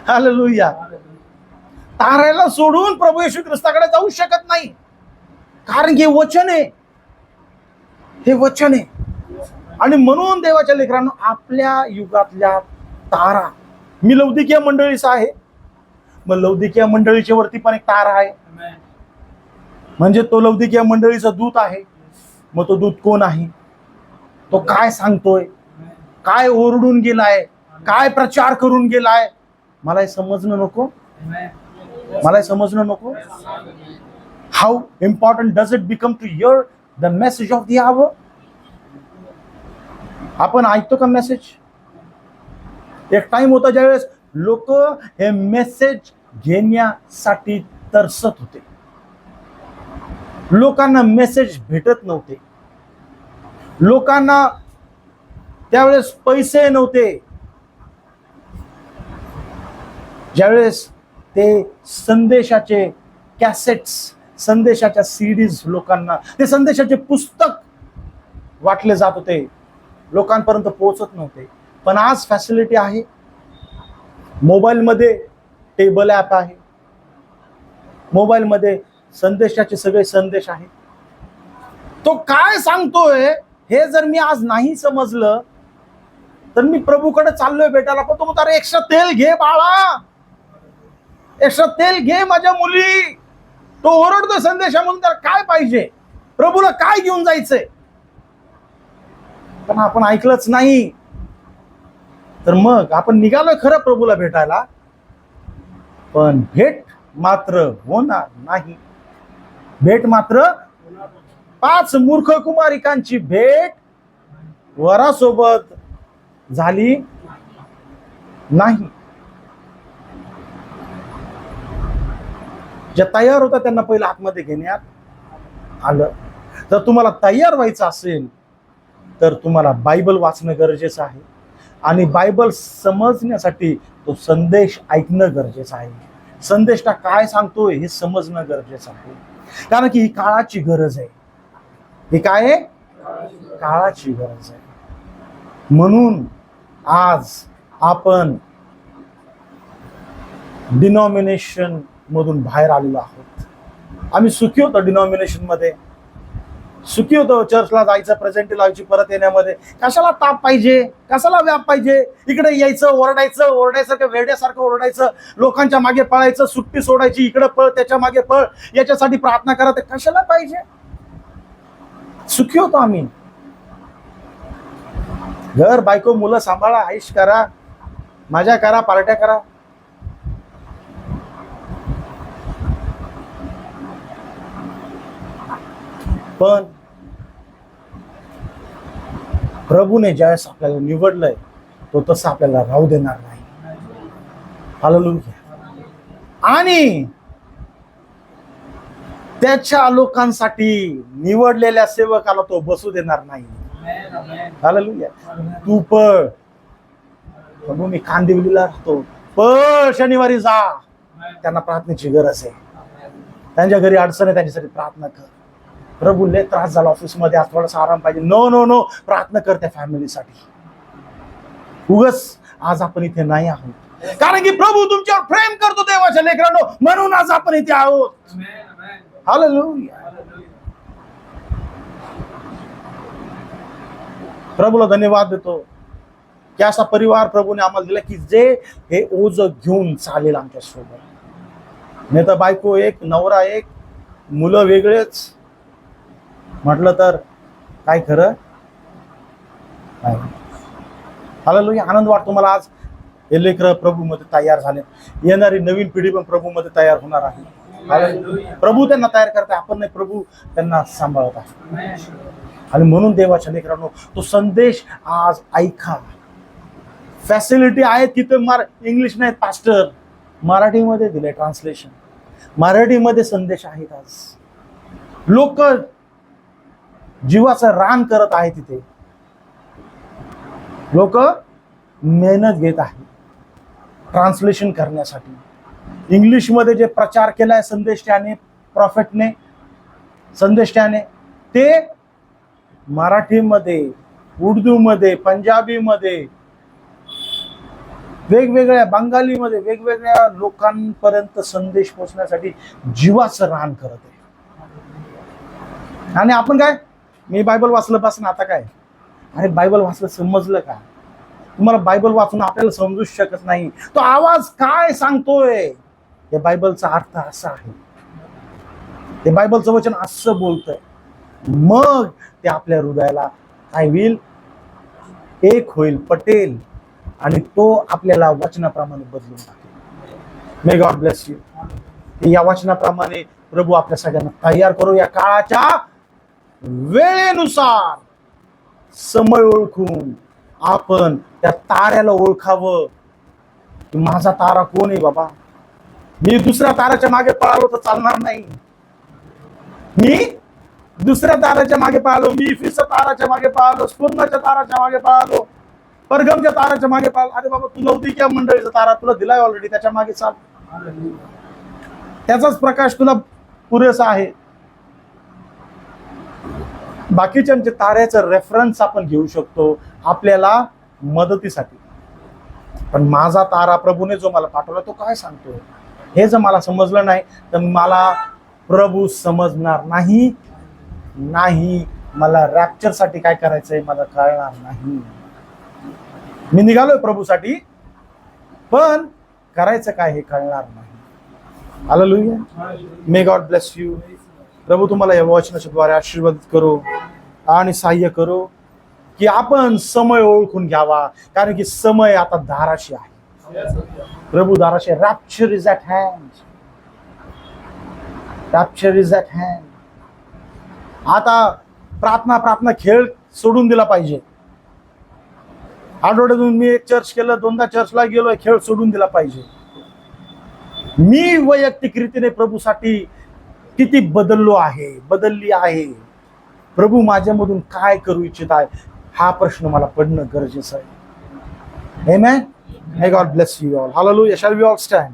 हालेलुया. ताऱ्याला सोडून प्रभू येशू ख्रिस्ताकडे जाऊ शकत नाही, कारण हे वचन आहे, हे वचन आहे. आणि म्हणून देवाच्या लेकरांनो, आपल्या युगातल्या तारा, मी लौदिकीय मंडळीचा आहे, मग लौदिकीय मंडळीच्या वरती पण एक तारा आहे, म्हणजे तो लौदिकीय मंडळीचा दूत आहे. मग तो दूत कोण आहे? तो काय सांगतोय, काय ओरडून गेलाय, काय प्रचार करून गेलाय, मला हे समजणं नको, मला हे समजणं नको. How important does it become to hear the message of the hour? आपण ऐकतो का मेसेज? एक टाइम होता ज्यावेळेस लोक हे मेसेज घेण्यासाठी तरसत होते. लोकांना मेसेज भेटत नव्हते, लोकांना त्यावेळेस पैसे नव्हते. ज्यावेळेस ते संदेशाचे कॅसेट्स, संदेशाच्या सीडीज लोकांना, ते संदेशाचे पुस्तक वाटले जात होते, लोकांपर्यंत पोहोचत नव्हते. पण आज फॅसिलिटी आहे, मोबाईलमध्ये टेबल ॲप आहे, मोबाईलमध्ये संदेशाचे सगळे संदेश आहेत. तो काय सांगतोय हे जर मी आज नाही समजलं तर मी प्रभूकडे चाललोय भेटायला, पण तो म्हणतो अरे एक्स्ट्रा तेल घे बाळा, एक्स्ट्रा तेल घे माझ्या मुली. तो ओरडतोय संदेशामधून, त्याला काय पाहिजे, प्रभूला काय घेऊन जायचंय, पण आपण ऐकलंच नाही. तर मग आपण निघालोय खरं प्रभूला भेटायला, पण भेट मात्र होणार नाही. भेट मात्र 5 मूर्ख कुमारिकांची भेट वरासोबत झाली नाही. ज्या तयार होता त्यांना पहिलं आतमध्ये घेण्यात आलं. जर तुम्हाला तयार व्हायचं असेल तर तुम्हाला बायबल वाचणं गरजेचं आहे, आणि बायबल समजण्यासाठी तो संदेश ऐकणं गरजेचं आहे. संदेशला काय सांगतोय हे समजणं गरजेचं आहे, कारण की ही काळाची गरज आहे. ही काय आहे? काळाची गरज आहे. म्हणून आज आपण डिनॉमिनेशन मधून बाहेर आलेलो आहोत. आम्ही सुखी होतो, डिनॉमिनेशन मध्ये सुखी होतो. चर्चला जायचं, प्रेझेंटी लावायची, परत येण्यामध्ये कशाला ताप पाहिजे, कशाला व्याप पाहिजे. इकडे यायचं, ओरडायचं, ओरडायसारखं वेड्यासारखं ओरडायचं, लोकांच्या मागे पळायचं, सुट्टी सोडायची, इकडे पळ त्याच्या मागे पळ, याच्यासाठी प्रार्थना करा, ते कशाला पाहिजे. सुखी होतो आम्ही. घर, बायको, मुलं सांभाळा, आयुष करा, मजा करा, पार्ट्या करा. पण प्रभूने ज्यावेळेस आपल्याला निवडलंय तो तसं आपल्याला राहू देणार नाही. हालेलुया. आणि त्याच्या लोकांसाठी निवडलेल्या सेवकाला तो बसू देणार नाही. हालेलुया. तू पळ, प्रभू मी कांदिवलीला राहतो, पळ शनिवारी जा, त्यांना प्रार्थनेची गरज आहे, त्यांच्या घरी अडचण आहे, त्यांच्यासाठी प्रार्थना कर. प्रभू लय त्रास झाला ऑफिसमध्ये, आज थोडासा आराम पाहिजे, नो नो नो, प्रार्थना कर त्या फॅमिलीसाठी. उगच आज आपण इथे नाही आहोत, कारण की प्रभू तुमच्यावर प्रेम करतो देवाच्या लेकरांनो, म्हणून आज आपण इथे आहोत. हालेलुया. प्रभूला धन्यवाद देतो की असा परिवार प्रभूने आम्हाला दिला की जे हे ओझ घेऊन चालेल आमच्या सोबत. नाही तर बायको एक, नवरा एक, मुलं वेगळेच म्हटलं तर काय खरं नाही. हालेलुया. आनंद वाटतो मला आज हे लेकरं प्रभूमध्ये तयार झाले. येणारी नवीन पिढी पण प्रभूमध्ये तयार होणार आहे. प्रभू त्यांना तयार करते, आपण नाही, प्रभू त्यांना सांभाळत आहे. आणि म्हणून देवाच्या लेकरांनो, तो संदेश आज ऐका. फॅसिलिटी आहेत तिथं इंग्लिश नाही पास्टर, मराठीमध्ये दिले ट्रान्सलेशन, मराठीमध्ये संदेश आहेत. आज लोक जीवाचं रान करत आहे, तिथे लोक मेहनत घेत आहे ट्रान्सलेशन करण्यासाठी. इंग्लिशमध्ये जे प्रचार केलाय संदेशाने, प्रॉफेटने, संदेशाने, ते मराठीमध्ये, उर्दूमध्ये, पंजाबीमध्ये, वेगवेगळ्या बंगालीमध्ये, वेगवेगळ्या लोकांपर्यंत संदेश पोहोचण्यासाठी जीवाचं रान करत आहे. आणि आपण काय, मी बायबल वाचलं पासून आता काय, अरे बायबल वाचलं समजलं का? तुम्हाला बायबल वाचून आपल्याला समजूच शकत नाही तो आवाज काय सांगतोय. हे बायबलचा अर्थ असा आहे, ते बायबलचं वचन असं बोलतंय. मग ते आपल्या हृदयाला काय होईल, एक होईल, पटेल, आणि तो आपल्याला वचनाप्रमाणे बदलून टाकेल. मे गॉड ब्लेस यू. या वचनाप्रमाणे प्रभू आपल्या सगळ्यांना तयार करू. या काळाच्या वेळेनुसार समय ओळखून आपण त्या ताऱ्याला ओळखावं की माझा तारा कोण आहे बाबा. मी दुसऱ्या ताराच्या मागे पळालो तर चालणार नाही. मी दुसऱ्या ताराच्या मागे पळालो, मी फिसा ताराच्या मागे पळालो, स्फुरणाच्या ताराच्या मागे पळालो, परगमच्या ताराच्या मागे पळालो. अरे बाबा, तू नव्हती क्या मंडळीचा तारा तुला दिलाय ऑलरेडी, त्याच्या मागे चाल. त्याचाच प्रकाश तुला पुरेसा आहे. बाकीच्यांचे ताऱ्याचं रेफरन्स आपण घेऊ शकतो आपल्याला मदतीसाठी, पण माझा तारा प्रभूने जो मला पाठवला तो काय सांगतो हे जर मला समजलं नाही तर मला प्रभू समजणार नाही. मला रॅप्चर साठी काय करायचंय मला कळणार नाही. मी निघालोय प्रभूसाठी, पण करायचं काय हे कळणार नाही. Hallelujah. May God bless you. प्रभू तुम्हाला या वचनाच्या द्वारे आशीर्वादित करो आणि सहाय्य करो की आपण समय ओळखून घ्यावा, कारण की समय आता दाराशी आहे. प्रभू दाराशी. Rapture is at hand. Rapture is at hand. आता प्रार्थना खेळ सोडून दिला पाहिजे. आठवड्यातून मी एक चर्च केलं, 2दा चर्चला गेलोय, खेळ सोडून दिला पाहिजे. मी वैयक्तिक रीतीने प्रभूसाठी किती बदलली आहे. प्रभू माझ्यामधून काय करू इच्छित आहे हा प्रश्न मला पडणं गरजेचं आहे. आमेन. May God bless you all. Hallelujah. Shall we all stand?